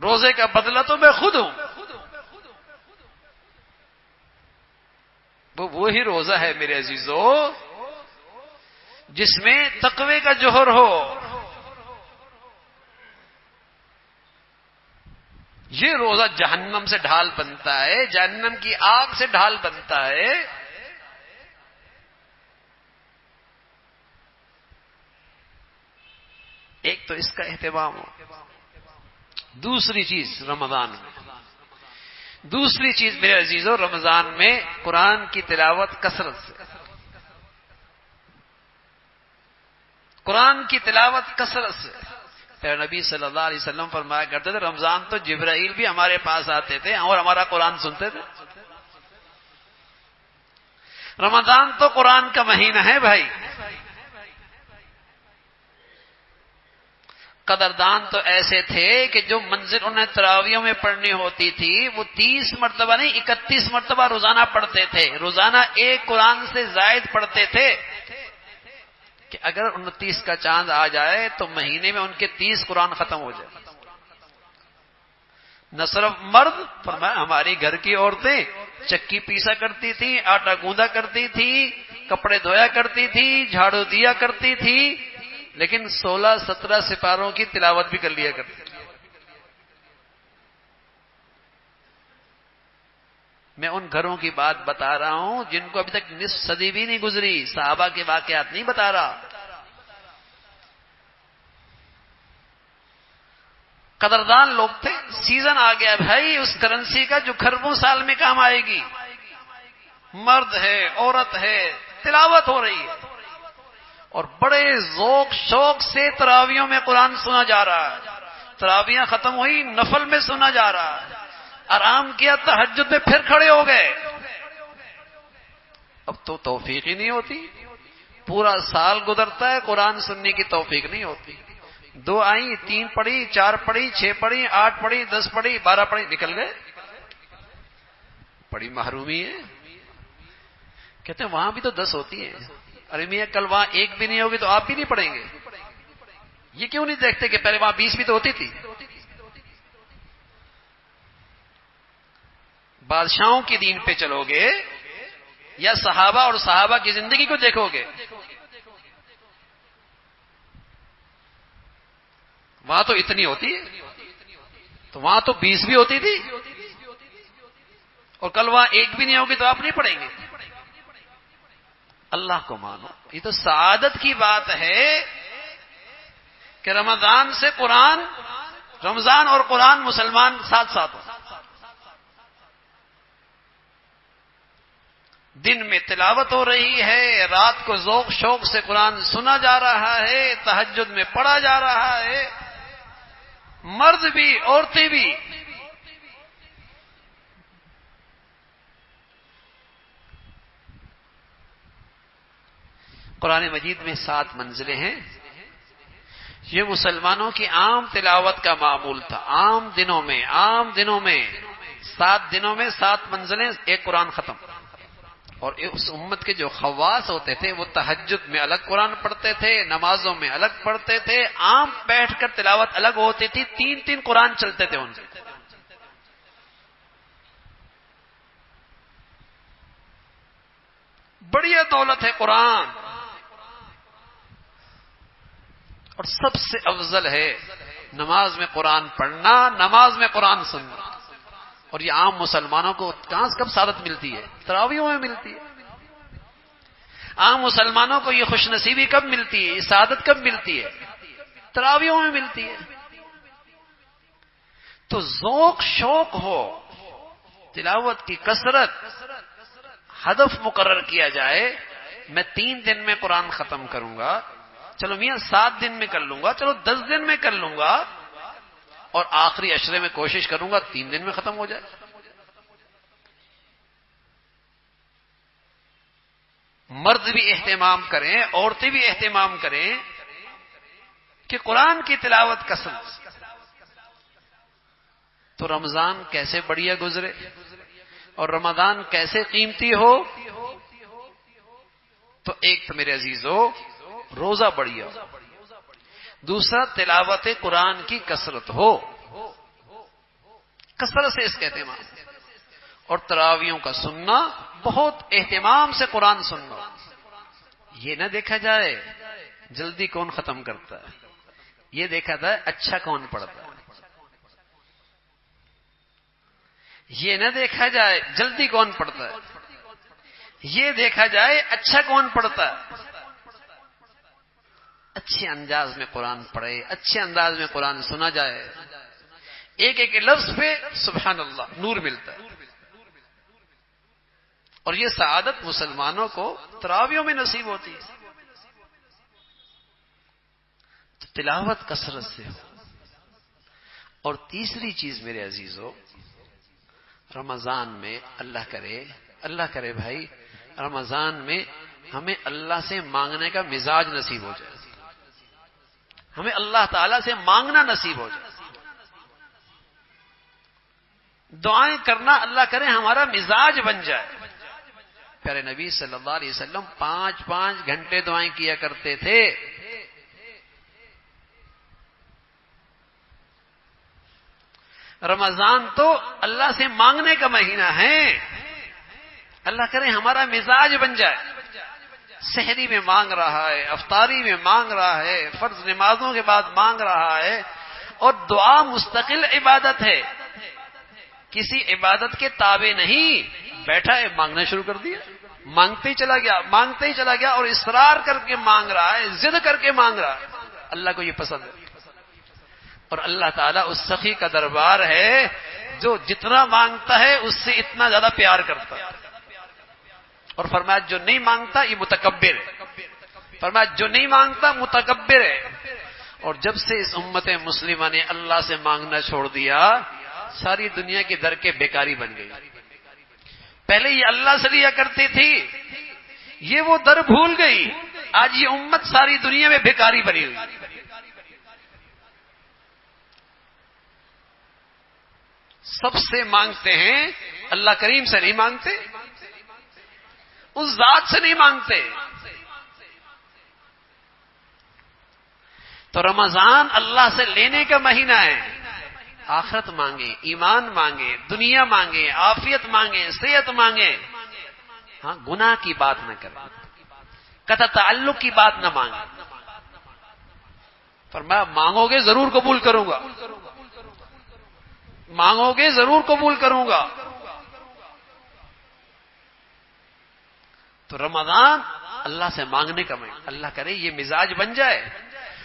روزے کا بدلہ تو میں خود ہوں۔ وہی روزہ ہے میرے عزیزو جس میں تقوی کا جوہر ہو۔ یہ روزہ جہنم سے ڈھال بنتا ہے، جہنم کی آگ سے ڈھال بنتا ہے۔ ایک تو اس کا اہتمام ہو۔ دوسری چیز رمضان میں، دوسری چیز میرے عزیزو رمضان میں قرآن کی تلاوت کثرت سے، قرآن کی تلاوت کثرت سے۔ پھر نبی صلی اللہ علیہ وسلم فرمایا کرتے تھے رمضان تو جبرائیل بھی ہمارے پاس آتے تھے اور ہمارا قرآن سنتے تھے۔ رمضان تو قرآن کا مہینہ ہے بھائی۔ قدردان تو ایسے تھے کہ جو منزل انہیں تراویحوں میں پڑھنی ہوتی تھی وہ 30 مرتبہ نہیں 31 مرتبہ روزانہ پڑھتے تھے، روزانہ ایک قرآن سے زائد پڑھتے تھے کہ اگر 29 کا چاند آ جائے تو مہینے میں ان کے 30 قرآن ختم ہو جائے۔ نہ صرف مرد، فرمایا ہماری گھر کی عورتیں چکی پیسا کرتی تھی، آٹا گوندا کرتی تھی، کپڑے دھویا کرتی تھی، جھاڑو دیا کرتی تھی، لیکن 16-17 سپاروں کی تلاوت بھی کر لیا کرتی تھی۔ میں ان گھروں کی بات بتا رہا ہوں جن کو ابھی تک نصف صدی بھی نہیں گزری، صحابہ کے واقعات نہیں بتا رہا۔ قدردان لوگ تھے، سیزن آ گیا بھائی اس کرنسی کا جو کھربوں سال میں کام آئے گی، مرد ہے عورت ہے، تلاوت ہو رہی ہے اور بڑے ذوق شوق سے تراویحوں میں قرآن سنا جا رہا ہے۔ تراویحیں ختم ہوئی، نفل میں سنا جا رہا ہے، آرام کیا، تہجد میں پھر کھڑے ہو گئے۔ اب تو توفیق ہی نہیں ہوتی، پورا سال گزرتا ہے قرآن سننے کی توفیق نہیں ہوتی۔ 2 آئیں، 3 پڑھی، 4 پڑھی، 6 پڑھی، 8 پڑھی، 10 پڑھی، 12 پڑھی، نکل گئے۔ بڑی محرومی ہے۔ کہتے ہیں وہاں بھی تو 10 ہوتی ہیں۔ ارے میاں کل وہاں 1 بھی نہیں ہوگی تو آپ بھی نہیں پڑھیں گے؟ یہ کیوں نہیں دیکھتے کہ پہلے وہاں 20 بھی تو ہوتی تھی؟ بادشاہوں کے دین پہ چلو گے یا صحابہ اور صحابہ کی زندگی کو دیکھو گے؟ وہاں تو اتنی ہوتی ہے، تو وہاں تو 20 بھی ہوتی تھی اور کل وہاں 1 بھی نہیں ہوگی تو آپ نہیں پڑھیں گے؟ اللہ کو مانو، یہ تو سعادت کی بات ہے کہ رمضان سے قرآن، رمضان اور قرآن مسلمان ساتھ ساتھ ہو۔ دن میں تلاوت ہو رہی ہے، رات کو ذوق شوق سے قرآن سنا جا رہا ہے، تہجد میں پڑھا جا رہا ہے، مرد بھی عورتیں بھی۔ قرآن مجید میں 7 منزلیں ہیں۔ یہ مسلمانوں کی عام تلاوت کا معمول تھا۔ عام دنوں میں 7 دنوں میں 7 منزلیں، ایک قرآن ختم۔ اور اس امت کے جو خواص ہوتے تھے وہ تہجد میں الگ قرآن پڑھتے تھے، نمازوں میں الگ پڑھتے تھے، عام بیٹھ کر تلاوت الگ ہوتی تھی، 3 قرآن چلتے تھے ان سے۔ بڑی دولت ہے قرآن، اور سب سے افضل ہے نماز میں قرآن پڑھنا، نماز میں قرآن سننا۔ اور یہ عام مسلمانوں کو کہاں سے کب سعادت ملتی ہے؟ تراویحوں میں ملتی ہے۔ عام مسلمانوں کو یہ خوش نصیبی کب ملتی ہے؟ یہ سعادت کب ملتی ہے؟ تراویحوں میں ملتی ہے۔ تو ذوق شوق ہو، تلاوت کی کثرت، ہدف مقرر کیا جائے میں 3 دن میں قرآن ختم کروں گا، چلو میاں 7 دن میں کر لوں گا، چلو 10 دن میں کر لوں گا، اور آخری عشرے میں کوشش کروں گا 3 دن میں ختم ہو جائے۔ مرد بھی اہتمام کریں، عورتیں بھی اہتمام کریں، کہ قرآن کی تلاوت کثرت، تو رمضان کیسے بڑھیا گزرے اور رمضان کیسے قیمتی ہو؟ تو ایک تو میرے عزیزو روزہ بڑھیا، دوسرا تلاوت قرآن کی کثرت ہو، کثرت سے اس کا اہتمام، اور تراویحوں کا سننا، بہت اہتمام سے قرآن سننا، یہ نہ دیکھا جائے جلدی کون ختم کرتا ہے، یہ دیکھا جائے اچھا کون پڑھتا ہے، یہ نہ دیکھا جائے جلدی کون پڑھتا ہے، یہ دیکھا جائے اچھا کون پڑھتا ہے، اچھے انداز میں قرآن پڑھے، اچھے انداز میں قرآن سنا جائے، ایک ایک لفظ پہ سبحان اللہ نور ملتا ہے، اور یہ سعادت مسلمانوں کو تراویحوں میں نصیب ہوتی ہے۔ تو تلاوت کثرت سے ہو۔ اور تیسری چیز میرے عزیزو، رمضان میں اللہ کرے بھائی، رمضان میں ہمیں اللہ سے مانگنے کا مزاج نصیب ہو جائے، ہمیں اللہ تعالی سے مانگنا نصیب ہو جائے، دعائیں کرنا اللہ کرے ہمارا مزاج بن جائے۔ پیارے نبی صلی اللہ علیہ وسلم 5 گھنٹے دعائیں کیا کرتے تھے۔ رمضان تو اللہ سے مانگنے کا مہینہ ہے، اللہ کرے ہمارا مزاج بن جائے، سحری میں مانگ رہا ہے، افطاری میں مانگ رہا ہے، فرض نمازوں کے بعد مانگ رہا ہے، اور دعا مستقل عبادت ہے، کسی عبادت کے تابع نہیں، بیٹھا ہے مانگنا شروع کر دیا، مانگتے ہی چلا گیا اور اصرار کر کے مانگ رہا ہے، ضد کر کے مانگ رہا ہے، اللہ کو یہ پسند ہے۔ اور اللہ تعالیٰ اس سخی کا دربار ہے جو جتنا مانگتا ہے اس سے اتنا زیادہ پیار کرتا ہے، اور فرمایا جو نہیں مانگتا یہ متکبر ہے، فرمایا جو نہیں مانگتا متکبر ہے۔ اور جب سے اس امت مسلمہ نے اللہ سے مانگنا چھوڑ دیا، ساری دنیا کی در کے بیکاری بن گئی۔ پہلے یہ اللہ سے لیا کرتی تھی، یہ وہ در بھول گئی، آج یہ امت ساری دنیا میں بیکاری بنی ہوئی۔ سب سے مانگتے ہیں، اللہ کریم سے نہیں مانگتے، اس ذات سے نہیں مانگتے۔ تو رمضان اللہ سے لینے کا مہینہ ہے، آخرت مانگے، ایمان مانگے، دنیا مانگے، عافیت مانگے، صحت مانگے، ہاں گناہ کی بات نہ کریں، قطع تعلق کی بات نہ مانگے۔ فرمایا مانگو گے ضرور قبول کروں گا، مانگو گے ضرور قبول کروں گا۔ تو رمضان اللہ سے مانگنے کا مہینہ، اللہ کرے یہ مزاج بن جائے۔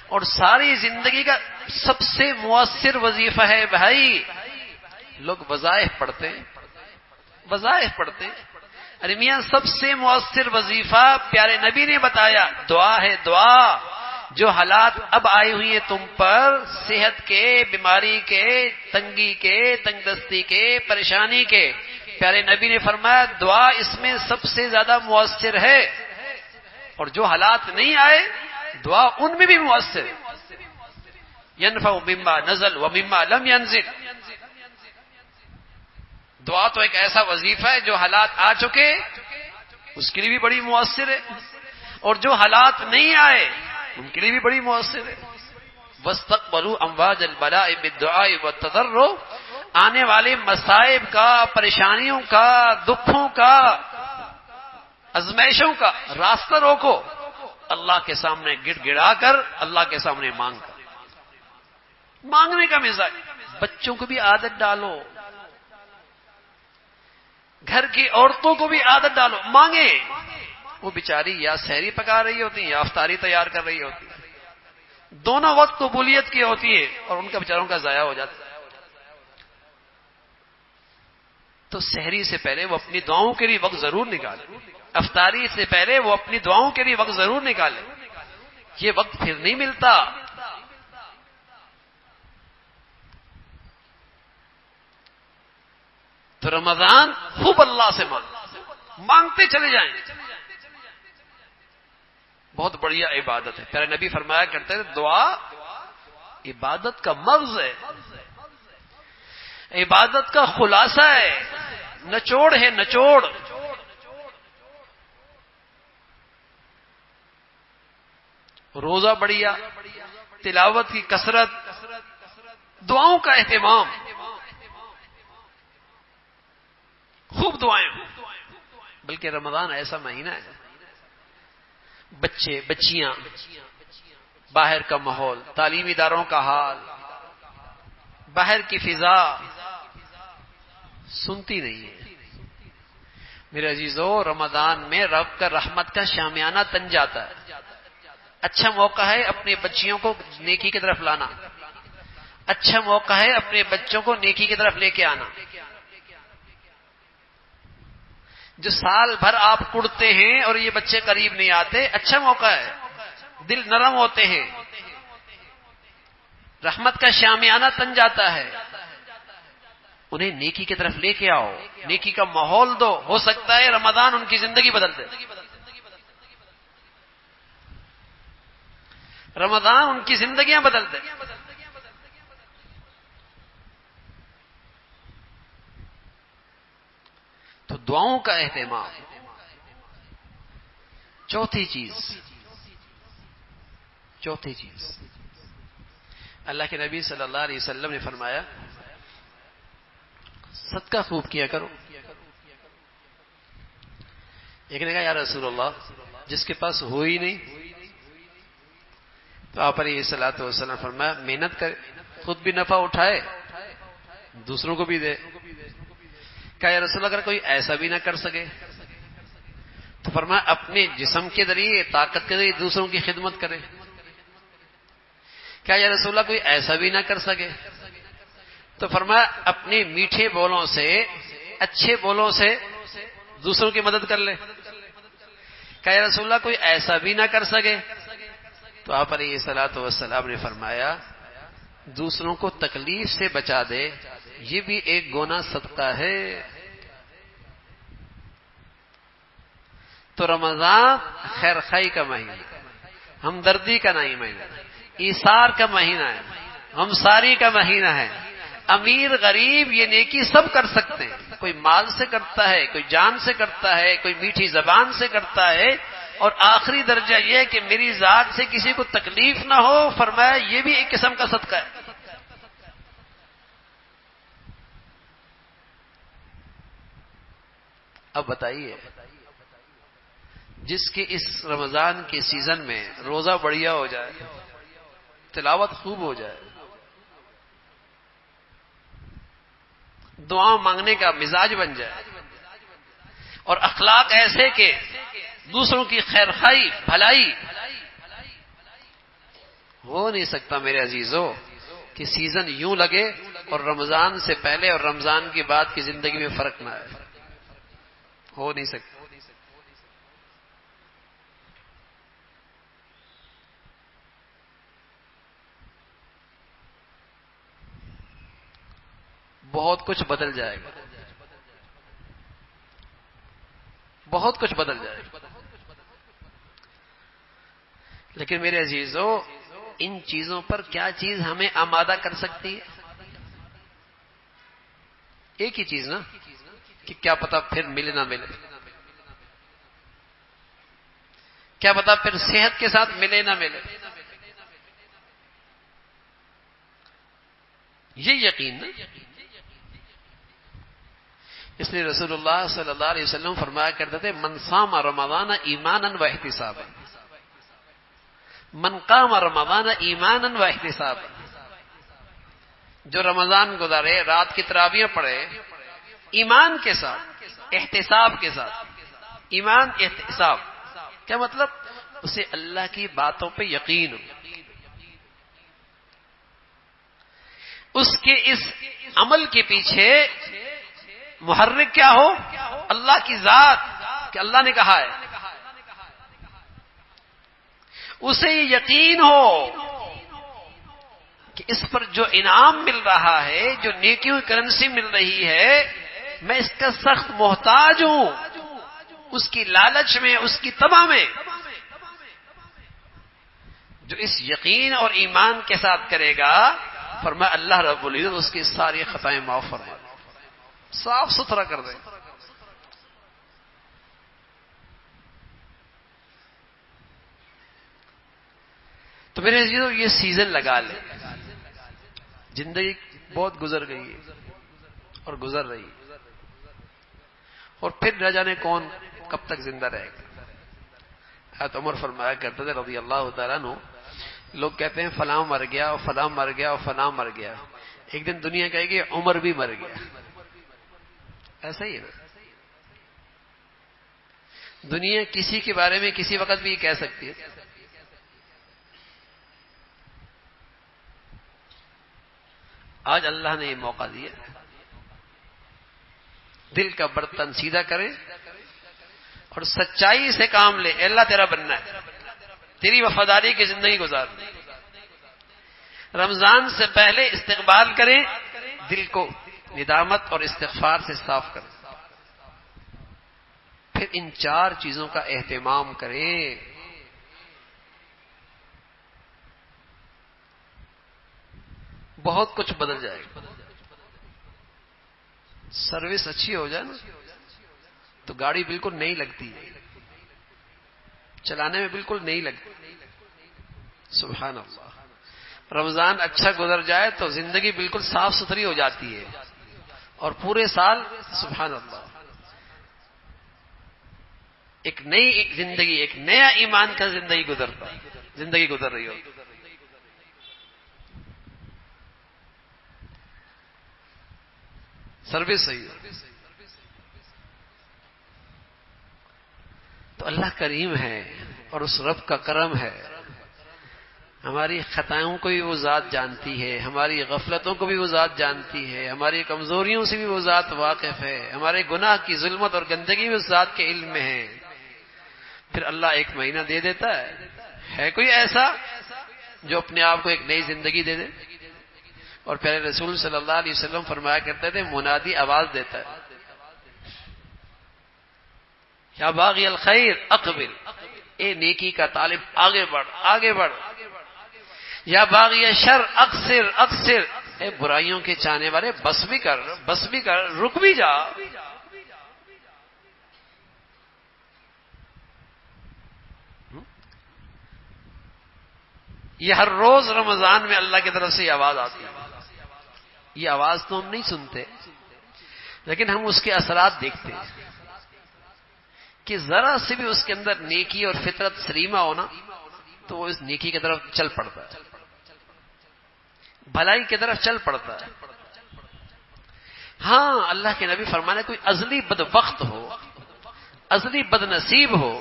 اور ساری زندگی کا سب سے مؤثر وظیفہ ہے بھائی، لوگ وظائف پڑھتے ارے میاں سب سے مؤثر وظیفہ پیارے نبی نے بتایا، دعا ہے، دعا۔ جو حالات اب آئی ہوئی ہیں تم پر، صحت کے، بیماری کے، تنگی کے، تنگ دستی کے، پریشانی کے، پیارے نبی نے فرمایا دعا اس میں سب سے زیادہ مؤثر ہے۔ اور جو حالات نہیں آئے، دعا ان میں بھی مؤثر ہے۔ ينفع مما نزل ومما لم ينزل، دعا تو ایک ایسا وظیفہ ہے جو حالات آ چکے اس کے لیے بھی بڑی مؤثر ہے، اور جو حالات نہیں آئے ان کے لیے بھی بڑی مؤثر ہے۔ واستقبلوا امواج البلاء بالدعاء والتضرع، آنے والے مصائب کا، پریشانیوں کا، دکھوں کا، ازمائشوں کا راستہ روکو، اللہ کے سامنے گڑ گڑا کر، اللہ کے سامنے مانگ کر، مانگنے کا مزاج۔ بچوں کو بھی عادت ڈالو، گھر کی عورتوں کو بھی عادت ڈالو، مانگے۔ وہ بیچاری یا سحری پکا رہی ہوتی ہیں یا افطاری تیار کر رہی ہوتی ہے، دونوں وقت قبولیت کی ہوتی ہے اور ان کا بیچاروں کا ضائع ہو جاتا ہے۔ تو سحری سے پہلے وہ اپنی دعاؤں کے لیے وقت ضرور نکالے، افطاری سے پہلے وہ اپنی دعاؤں کے لیے وقت ضرور نکالے، یہ وقت پھر نہیں ملتا۔ تو رمضان خوب اللہ سے مانگتے چلے جائیں، بہت بڑھیا عبادت ہے۔ پیارے نبی فرمایا کرتے تھے دعا عبادت کا مغز ہے، عبادت کا خلاصہ ہے، نچوڑ ہے، نچوڑ. روزہ بڑھیا، تلاوت کی کثرت، دعاؤں کا اہتمام، خوب دعائیں. بلکہ رمضان ایسا مہینہ ہے بچے بچیاں، باہر کا ماحول، تعلیمی اداروں کا حال، باہر کی فضا سنتی نہیں ہے. میرے عزیزو، رمضان میں رب کا رحمت کا شامیانہ تن جاتا ہے. اچھا موقع ہے اپنی بچیوں کو نیکی کی طرف لانا، اچھا موقع ہے اپنے بچوں کو نیکی کی طرف لے کے آنا. جو سال بھر آپ کڑتے ہیں اور یہ بچے قریب نہیں آتے، اچھا موقع ہے، دل نرم ہوتے ہیں، رحمت کا شامیانہ تن جاتا ہے. انہیں نیکی کی طرف لے کے آؤ، نیکی کا ماحول دو. ہو سکتا ہے رمضان ان کی زندگی بدل دے، رمضان ان کی زندگیاں بدل دے. تو دعاؤں کا اہتمام. چوتھی چیز اللہ کے نبی صلی اللہ علیہ وسلم نے فرمایا صدقہ خوب کیا کرو. ایک نے کہا یا رسول اللہ جس کے پاس ہو ہی نہیں، تو آپ علیہ الصلوۃ والسلام فرمایا محنت کرے، خود بھی نفع اٹھائے، دوسروں کو بھی دے. کہا یا رسول اللہ اگر کوئی ایسا بھی نہ کر سکے تو فرمایا اپنے جسم کے ذریعے، طاقت کے ذریعے دوسروں کی خدمت کرے. کہا یا رسول اللہ کوئی ایسا بھی نہ کر سکے تو فرمایا اپنے میٹھے بولوں سے، اچھے بولوں سے دوسروں کی مدد کر لے. کہا یا رسول اللہ کوئی ایسا بھی نہ کر سکے تو آپ علیہ الصلوۃ والسلام نے فرمایا دوسروں کو تکلیف سے بچا دے، یہ بھی ایک گنا صدقہ ہے. تو رمضان خیر خائی کا مہینہ، ہمدردی کا نہیں مہینہ، ایثار کا مہینہ ہے، ہمساری کا مہینہ ہے. امیر غریب یہ نیکی سب کر سکتے ہیں. کوئی مال سے کرتا ہے، کوئی جان سے کرتا ہے، کوئی میٹھی زبان سے کرتا ہے، اور آخری درجہ یہ ہے کہ میری ذات سے کسی کو تکلیف نہ ہو، فرمایا یہ بھی ایک قسم کا صدقہ ہے. اب بتائیے جس کے اس رمضان کے سیزن میں روزہ بڑھیا ہو جائے، تلاوت خوب ہو جائے، دعا مانگنے کا مزاج بن جائے، اور اخلاق ایسے کہ دوسروں کی خیر خائی بھلائی، ہو نہیں سکتا میرے عزیزو کہ سیزن یوں لگے اور رمضان سے پہلے اور رمضان کے بعد کی زندگی میں فرق نہ آئے. ہو نہیں سکتا. بہت کچھ بدل جائے گا، بہت کچھ بدل جائے گا. لیکن میرے عزیزو ان چیزوں پر کیا چیز ہمیں آمادہ کر سکتی ہے؟ ایک ہی چیز نا کہ کیا پتا پھر ملے نہ ملے، کیا پتا پھر صحت کے ساتھ ملے نہ ملے. یہ یقین نا. اس لیے رسول اللہ صلی اللہ علیہ وسلم فرمایا کرتے تھے من صام رمضان ایمانا و احتسابا، من قام رمضان ایمانا و احتسابا. جو رمضان گزارے، رات کی تراویح پڑھے ایمان کے ساتھ، احتساب کے ساتھ. ایمان احتساب کیا مطلب؟ اسے اللہ کی باتوں پہ یقین ہو، اس کے اس عمل کے پیچھے محرک کیا ہو؟ اللہ کی ذات، کہ اللہ نے کہا ہے. اسے یہ یقین ہو کہ اس پر جو انعام مل رہا ہے، جو نیکیوں کی کرنسی مل رہی ہے، میں اس کا سخت محتاج ہوں. اس کی لالچ میں، اس کی تما میں جو اس یقین اور ایمان کے ساتھ کرے گا، فرمایا اللہ رب العزت اس کی ساری خطائیں معاف فرما دے، صاف ستھرا کر دے۔ تو میرے عزیزو یہ سیزن لگا لے، زندگی بہت گزر گئی ہے اور گزر رہی ہے، اور پھر نہ جانے کون کب تک زندہ رہے گا۔ حضرت عمر فرمایا کرتے تھے رضی اللہ تعالیٰ عنہ، لوگ کہتے ہیں فلاں مر گیا اور فلاں مر گیا اور فلاں مر گیا، ایک دن دنیا کہے گی عمر بھی مر گیا۔ ایسا ہی ہے نا، دنیا کسی کے بارے میں کسی وقت بھی کہہ سکتی ہے۔ آج اللہ نے یہ موقع دیا، دل کا برتن سیدھا کرے اور سچائی سے کام لے۔ اللہ تیرا بننا ہے، تیری وفاداری کی زندگی گزار۔ رمضان سے پہلے استقبال کریں، دل کو ندامت اور استغفار سے صاف کریں، پھر ان 4 چیزوں کا اہتمام کریں۔ بہت کچھ بدل جائے گا۔ سروس اچھی ہو جائے نا تو گاڑی بالکل نہیں لگتی، چلانے میں بالکل نہیں لگتی۔ سبحان اللہ۔ رمضان اچھا گزر جائے تو زندگی بالکل صاف ستھری ہو جاتی ہے، اور پورے سال سبحان اللہ ایک نئی زندگی، ایک نیا ایمان کا زندگی گزر رہی ہو۔ سروس صحیح ہے تو اللہ کریم ہے، اور اس رب کا کرم ہے۔ ہماری خطاؤں کو بھی وہ ذات جانتی ہے، ہماری غفلتوں کو بھی وہ ذات جانتی ہے، ہماری کمزوریوں سے بھی وہ ذات واقف ہے، ہمارے گناہ کی ظلمت اور گندگی بھی اس ذات کے علم میں ہے۔ پھر اللہ ایک مہینہ دے دیتا ہے کوئی ایسا جو اپنے آپ کو ایک نئی زندگی دے دے؟ اور پیارے رسول صلی اللہ علیہ وسلم فرمایا کرتے تھے، منادی آواز دیتا ہے، یا باغی الخیر اقبل، اے نیکی کا طالب آگے بڑھ آگے بڑھ، یا باغی شر اقصر اقصر، اے برائیوں کے چاہنے والے بس بھی کر رک بھی جا۔ یہ ہر روز رمضان میں اللہ کی طرف سے یہ آواز آتی ہے۔ یہ آواز تو ہم نہیں سنتے، لیکن ہم اس کے اثرات دیکھتے ہیں کہ ذرا سے بھی اس کے اندر نیکی اور فطرت سلیمہ ہونا تو وہ اس نیکی کی طرف چل پڑتا ہے، بھلائی کی طرف چل پڑتا ہے۔ ہاں، اللہ کے نبی فرمانے کوئی ازلی بدبخت ہو، ازلی بد نصیب ہو،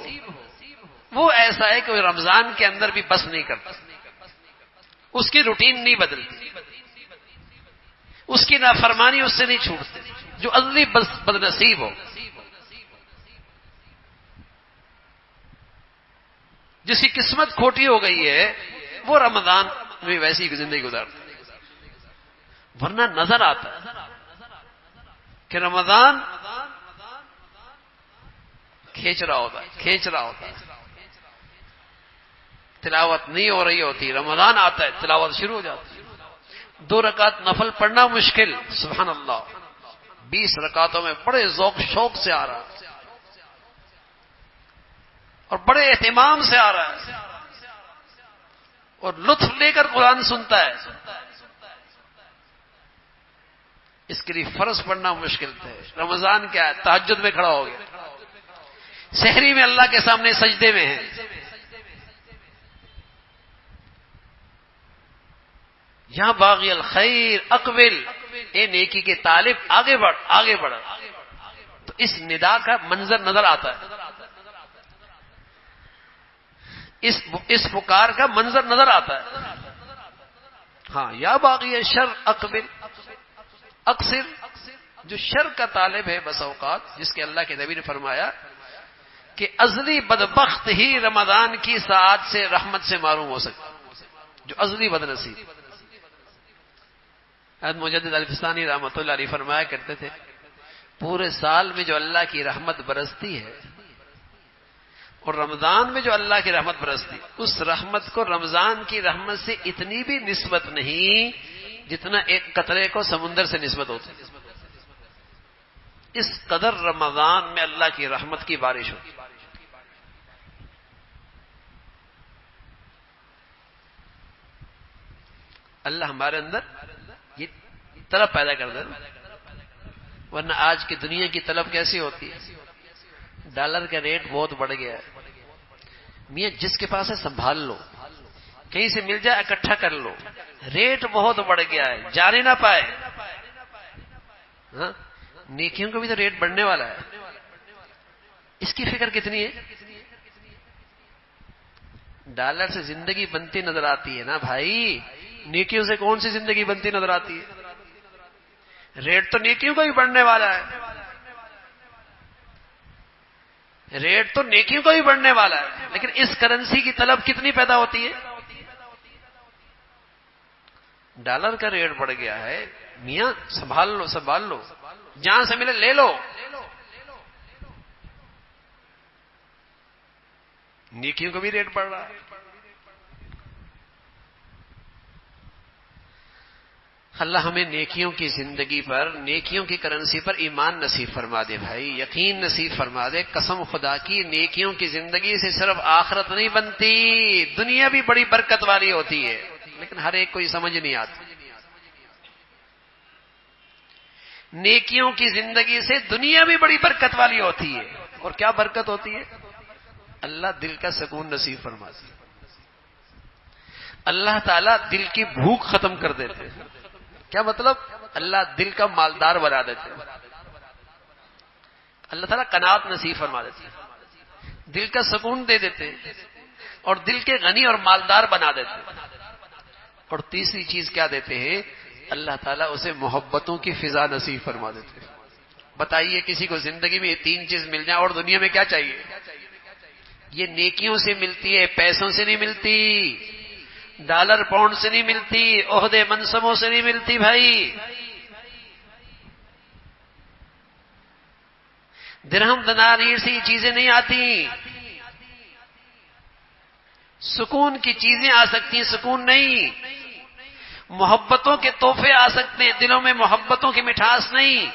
وہ ایسا ہے کہ وہ رمضان کے اندر بھی بس نہیں کرتا، اس کی روٹین نہیں بدلتی، اس کی نافرمانی اس سے نہیں چھوٹتی، جو ازلی بد نصیب ہو، جس کی قسمت کھوٹی ہو گئی ہے، وہ رمضان میں ویسی زندگی گزارتا ہے۔ ورنہ نظر آتا ہے کہ رمضان کھینچ رہا ہوتا ہے، تلاوت نہیں ہو رہی ہوتی، رمضان آتا ہے تلاوت شروع ہو جاتی ہے۔ 2 رکعت نفل پڑھنا مشکل، سبحان اللہ 20 رکعتوں میں بڑے ذوق شوق سے آ رہا ہے اور بڑے اہتمام سے آ رہا ہے اور لطف لے کر قرآن سنتا ہے۔ اس کے لیے فرض پڑھنا مشکل تھے، رمضان کیا ہے، تہجد میں کھڑا ہو گیا، سحری میں اللہ کے سامنے سجدے میں ہے۔ یا باغی الخیر اقبل، اے نیکی کے طالب آگے بڑھ۔ تو اس ندا کا منظر نظر آتا ہے، اس پکار کا منظر نظر آتا ہے۔ ہاں، یا باغی شر اقبل اقصر، جو شر کا طالب ہے بس اوقات، جس کے اللہ کے نبی نے فرمایا کہ ازلی بدبخت ہی رمضان کی ساعت سے رحمت سے معروم ہو سکتا، جو ازلی بد نصیب۔ حضرت مجدد الفسانی رحمۃ اللہ علیہ فرمایا کرتے تھے، پورے سال میں جو اللہ کی رحمت برستی ہے اور رمضان میں جو اللہ کی رحمت برستی، اس رحمت کو رمضان کی رحمت سے اتنی بھی نسبت نہیں جتنا ایک قطرے کو سمندر سے نسبت ہوتی ہے۔ اس قدر رمضان میں اللہ کی رحمت کی بارش ہوتی۔ اللہ ہمارے اندر یہ طلب پیدا کر دے، ورنہ آج کی دنیا کی طلب کیسی ہوتی ہے؟ ڈالر کا ریٹ بہت بڑھ گیا ہے، میاں جس کے پاس ہے سنبھال لو، کہیں سے مل جائے اکٹھا کر لو، ریٹ بہت بڑھ گیا ہے، جانے نہ پائے۔ ہاں، نیکیوں کا بھی تو ریٹ بڑھنے والا ہے، اس کی فکر کتنی ہے؟ ڈالر سے زندگی بنتی نظر آتی ہے نا بھائی، نیکیوں سے کون سی زندگی بنتی نظر آتی ہے؟ ریٹ تو نیکیوں کا بھی بڑھنے والا ہے، ریٹ تو نیکیوں کا بھی بڑھنے والا ہے، لیکن اس کرنسی کی طلب کتنی پیدا ہوتی ہے؟ ڈالر کا ریٹ بڑھ گیا ہے، میاں سنبھال لو سنبھال لو، جہاں سے ملے لے لو۔ نیکیوں کا بھی ریٹ بڑھ رہا ہے۔ اللہ ہمیں نیکیوں کی زندگی پر، نیکیوں کی کرنسی پر ایمان نصیب فرما دے بھائی، یقین نصیب فرما دے۔ قسم خدا کی، نیکیوں کی زندگی سے صرف آخرت نہیں بنتی، دنیا بھی بڑی برکت والی ہوتی ہے، لیکن ہر ایک کو یہ سمجھ نہیں آتی۔ نیکیوں کی زندگی سے دنیا بھی بڑی برکت والی ہوتی ہے، اور کیا برکت ہوتی ہے؟ اللہ دل کا سکون نصیب فرماتے ہیں، اللہ تعالیٰ دل کی بھوک ختم کر دیتے ہیں۔ کیا مطلب؟ اللہ دل کا مالدار بنا دیتے ہیں، اللہ تعالیٰ قناعت نصیب فرما دیتے ہیں، دل کا سکون دے دیتے ہیں، اور دل کے غنی اور مالدار بنا دیتے ہیں۔ اور تیسری چیز کیا دیتے ہیں؟ اللہ تعالیٰ اسے محبتوں کی فضا نصیب فرما دیتے ہیں۔ بتائیے کسی کو زندگی میں یہ تین چیز مل جائیں اور دنیا میں کیا چاہیے؟ یہ نیکیوں سے ملتی ہے، پیسوں سے نہیں ملتی، ڈالر پاؤنڈ سے نہیں ملتی، عہدے منصبوں سے نہیں ملتی بھائی، درہم دنانیر سے یہ چیزیں نہیں آتی۔ سکون کی چیزیں آ سکتی ہیں، سکون نہیں۔ محبتوں کے تحفے آ سکتے ہیں، دلوں میں محبتوں کی مٹھاس نہیں۔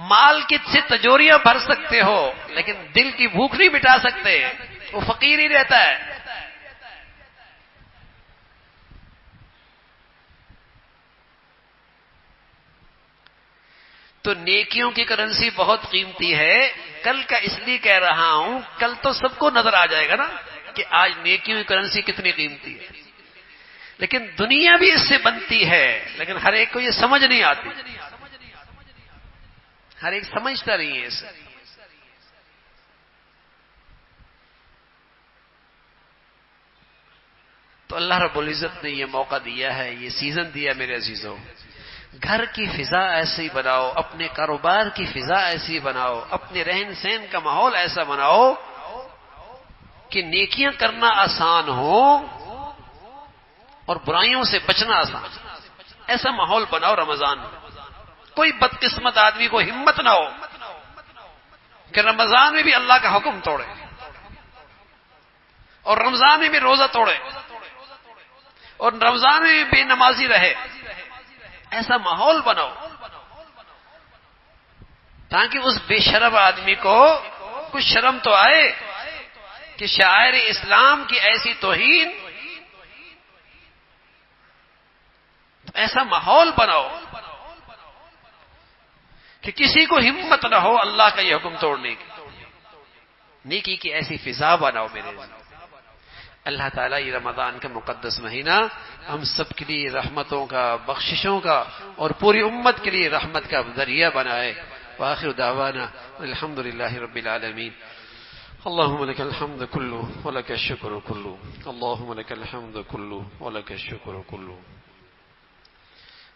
مال کی سے تجوریاں بھر سکتے ہو، لیکن دل کی بھوک نہیں مٹا سکتے، وہ فقیر ہی رہتا ہے۔ تو نیکیوں کی کرنسی بہت قیمتی ہے۔ کل کا اس لیے کہہ رہا ہوں، کل تو سب کو نظر آ جائے گا نا کہ آج نیکیوں کی کرنسی کتنی قیمتی ہے، لیکن دنیا بھی اس سے بنتی ہے، لیکن ہر ایک کو یہ سمجھ نہیں آتی، ہر ایک سمجھتا نہیں ہے اسے۔ تو اللہ رب العزت نے یہ موقع دیا ہے، یہ سیزن دیا میرے عزیزوں، گھر کی فضا ایسی بناؤ، اپنے کاروبار کی فضا ایسی بناؤ، اپنے رہن سہن کا ماحول ایسا بناؤ کہ نیکیاں کرنا آسان ہو اور برائیوں سے بچنا آسان۔ ایسا ماحول بناؤ رمضان میں، کوئی بدقسمت آدمی کو ہمت نہ ہو کہ رمضان میں بھی اللہ کا حکم توڑے اور رمضان میں بھی روزہ توڑے اور رمضان میں بھی بے نمازی رہے۔ ایسا ماحول بناؤ تاکہ اس بے شرم آدمی کو کچھ شرم تو آئے کہ شاعر اسلام کی ایسی توہین۔ ایسا ماحول بناؤ کہ کسی کو ہمت نہ ہو اللہ کا یہ حکم توڑنے کی، نیکی کی ایسی فضا بناؤ میرے لیے۔ اللہ تعالیٰ یہ رمضان کا مقدس مہینہ ہم سب کے لیے رحمتوں کا، بخششوں کا اور پوری امت کے لیے رحمت کا ذریعہ بنائے۔ وآخر دعوانا الحمد للہ رب العالمین۔ اللهم لك الحمد كله ولك الشكر كله، اللهم لك الحمد كله ولك الشكر كله،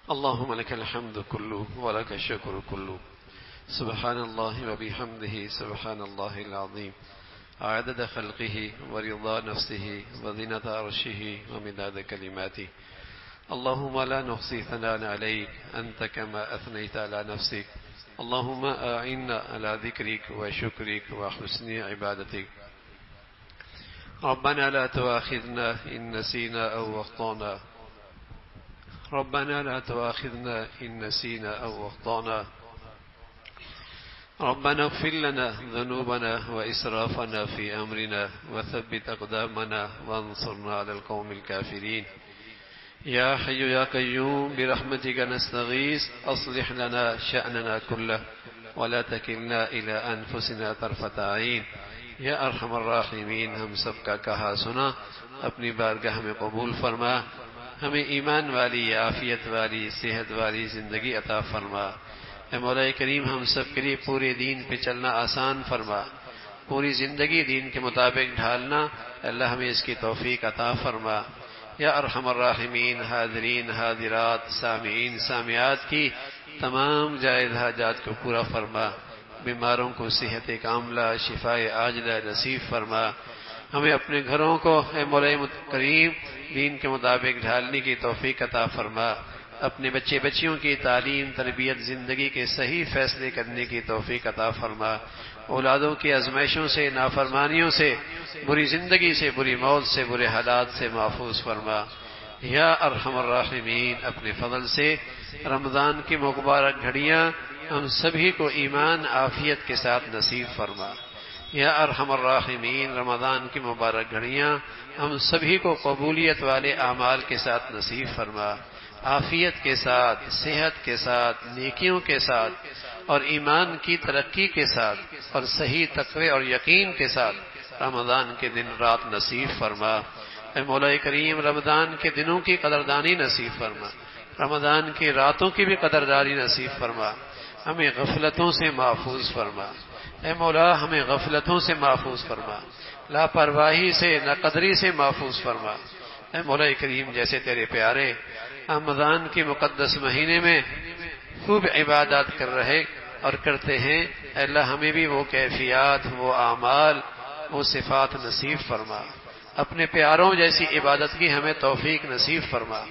اللهم لك الحمد كله ولك الشكر كله، سبحان الله وبحمده سبحان الله العظيم، عدد خلقه ورضا نفسه وزنة عرشه ومداد كلماته، اللهم لا نحصي ثناء عليك أنت كما أثنيت على نفسك، اللهم أعنا على ذكرك وشكرك وحسن عبادتك، ربنا لا تؤاخذنا إن نسينا أو أخطأنا ربنا لا تؤاخذنا إن نسينا أو أخطأنا ربنا اغفر لنا ذنوبنا وإسرافنا في أمرنا وثبت أقدامنا وانصرنا على القوم الكافرين يا حي يا قيوم برحمتك نستغيث أصلح لنا شأننا كله ولا تكلنا إلى أنفسنا طرفة عين یا ارحم الراحمین ہم سب کا کہا سنا اپنی بارگاہ میں قبول فرما، ہمیں ایمان والی، عافیت والی، صحت والی زندگی عطا فرما۔ اے مولا کریم ہم سب کے لیے پورے دین پہ چلنا آسان فرما، پوری زندگی دین کے مطابق ڈھالنا اللہ ہمیں اس کی توفیق عطا فرما۔ یا ارحم الراحمین حاضرین حاضرات سامعین سامعات کی تمام جائز حاجات کو پورا فرما، بیماروں کو صحت کاملہ شفاء عاجلہ نصیب فرما، ہمیں اپنے گھروں کو اے مولا کریم دین کے مطابق ڈھالنے کی توفیق عطا فرما، اپنے بچے بچیوں کی تعلیم تربیت زندگی کے صحیح فیصلے کرنے کی توفیق عطا فرما، اولادوں کی آزمائشوں سے نافرمانیوں سے بری زندگی سے بری موت سے برے حالات سے محفوظ فرما۔ یا ارحم الراحمین اپنے فضل سے رمضان کی مبارک گھڑیاں ہم سبھی کو ایمان عافیت کے ساتھ نصیب فرما۔ یا ارحم الراحمین رمضان کی مبارک گھڑیاں ہم سبھی کو قبولیت والے اعمال کے ساتھ نصیب فرما، عافیت کے ساتھ صحت کے ساتھ نیکیوں کے ساتھ اور ایمان کی ترقی کے ساتھ اور صحیح تقوی اور یقین کے ساتھ رمضان کے دن رات نصیب فرما۔ اے مولا کریم رمضان کے دنوں کی قدردانی نصیب فرما، رمضان کی راتوں کی بھی قدردانی نصیب فرما، ہمیں غفلتوں سے محفوظ فرما۔ اے مولا ہمیں غفلتوں سے محفوظ فرما، لاپرواہی سے ناقدری سے محفوظ فرما۔ اے مولا کریم جیسے تیرے پیارے رمضان کے مقدس مہینے میں خوب عبادات کر رہے اور کرتے ہیں، اے اللہ ہمیں بھی وہ کیفیات وہ اعمال وہ صفات نصیب فرما، اپنے پیاروں جیسی عبادت کی ہمیں توفیق نصیب فرما،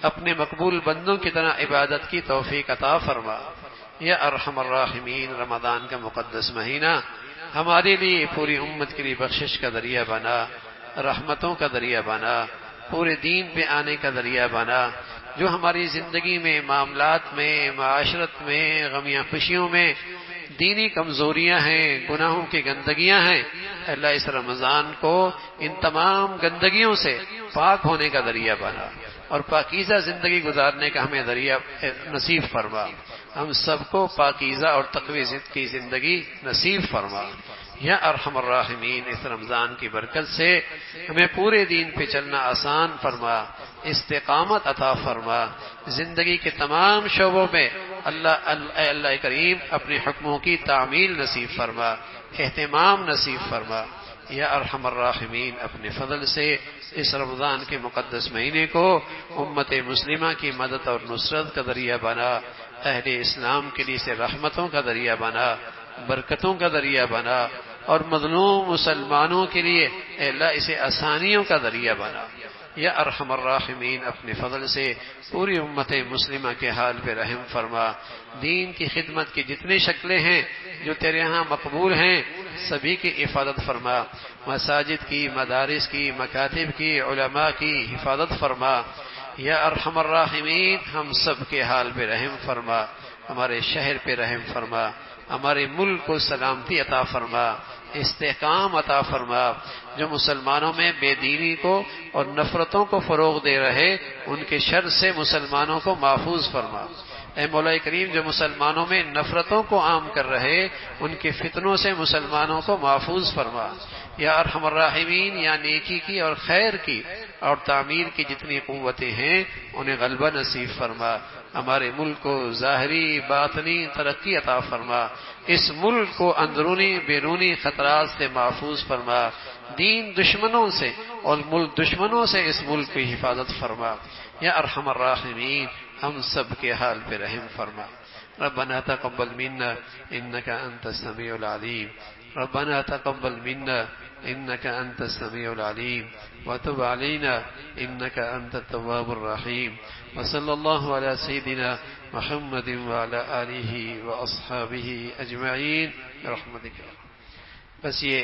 اپنے مقبول بندوں کی طرح عبادت کی توفیق عطا فرما۔ یا ارحم الراحمین رمضان کا مقدس مہینہ ہمارے لیے پوری امت کے لیے بخشش کا ذریعہ بنا، رحمتوں کا ذریعہ بنا، پورے دین پہ آنے کا ذریعہ بنا۔ جو ہماری زندگی میں معاملات میں معاشرت میں غمیاں خوشیوں میں دینی کمزوریاں ہیں گناہوں کی گندگیاں ہیں، اللہ اس رمضان کو ان تمام گندگیوں سے پاک ہونے کا ذریعہ بنا اور پاکیزہ زندگی گزارنے کا ہمیں ذریعہ نصیب فرما، ہم سب کو پاکیزہ اور تقوی کی زندگی نصیب فرما۔ یا ارحم الراحمین اس رمضان کی برکت سے ہمیں پورے دین پہ چلنا آسان فرما، استقامت عطا فرما، زندگی کے تمام شعبوں میں اللہ کریم اپنے حکموں کی تعمیل نصیب فرما، اہتمام نصیب فرما۔ یا ارحم الراحمین اپنے فضل سے اس رمضان کے مقدس مہینے کو امت مسلمہ کی مدد اور نصرت کا ذریعہ بنا، اہل اسلام کے لیے سے رحمتوں کا ذریعہ بنا، برکتوں کا ذریعہ بنا، اور مظلوم مسلمانوں کے لیے اے اللہ اسے آسانیوں کا ذریعہ بنا۔ یا ارحم الراحمین اپنے فضل سے پوری امت مسلمہ کے حال پہ رحم فرما، دین کی خدمت کی جتنی شکلیں ہیں جو تیرے ہاں مقبول ہیں سبھی کی حفاظت فرما، مساجد کی مدارس کی مکاتب کی علماء کی حفاظت فرما۔ یا ارحم الراحمین ہم سب کے حال پہ رحم فرما، ہمارے شہر پہ رحم فرما، ہمارے ملک کو سلامتی عطا فرما، استحکام عطا فرما، جو مسلمانوں میں بے دینی کو اور نفرتوں کو فروغ دے رہے ان کے شر سے مسلمانوں کو محفوظ فرما۔ اے مولا کریم جو مسلمانوں میں نفرتوں کو عام کر رہے ان کے فتنوں سے مسلمانوں کو محفوظ فرما۔ یا ارحم الراحمین یا نیکی کی اور خیر کی اور تعمیر کی جتنی قوتیں ہیں انہیں غلبہ نصیب فرما، ہمارے ملک کو ظاہری باطنی ترقی عطا فرما، اس ملک کو اندرونی بیرونی خطرات سے محفوظ فرما، دین دشمنوں سے اور ملک دشمنوں سے اس ملک کی حفاظت فرما۔ یا ارحم الراحمین ہم سب کے حال پہ رحم فرما۔ ربنا تقبل منا انك انت السميع العليم ربنا تقبل منا انك انت السميع العليم وتب علينا انك انت التواب الرحيم وصلى الله على سيدنا محمد وعلى آله واصحابه اجمعين برحمتك۔ بس یہ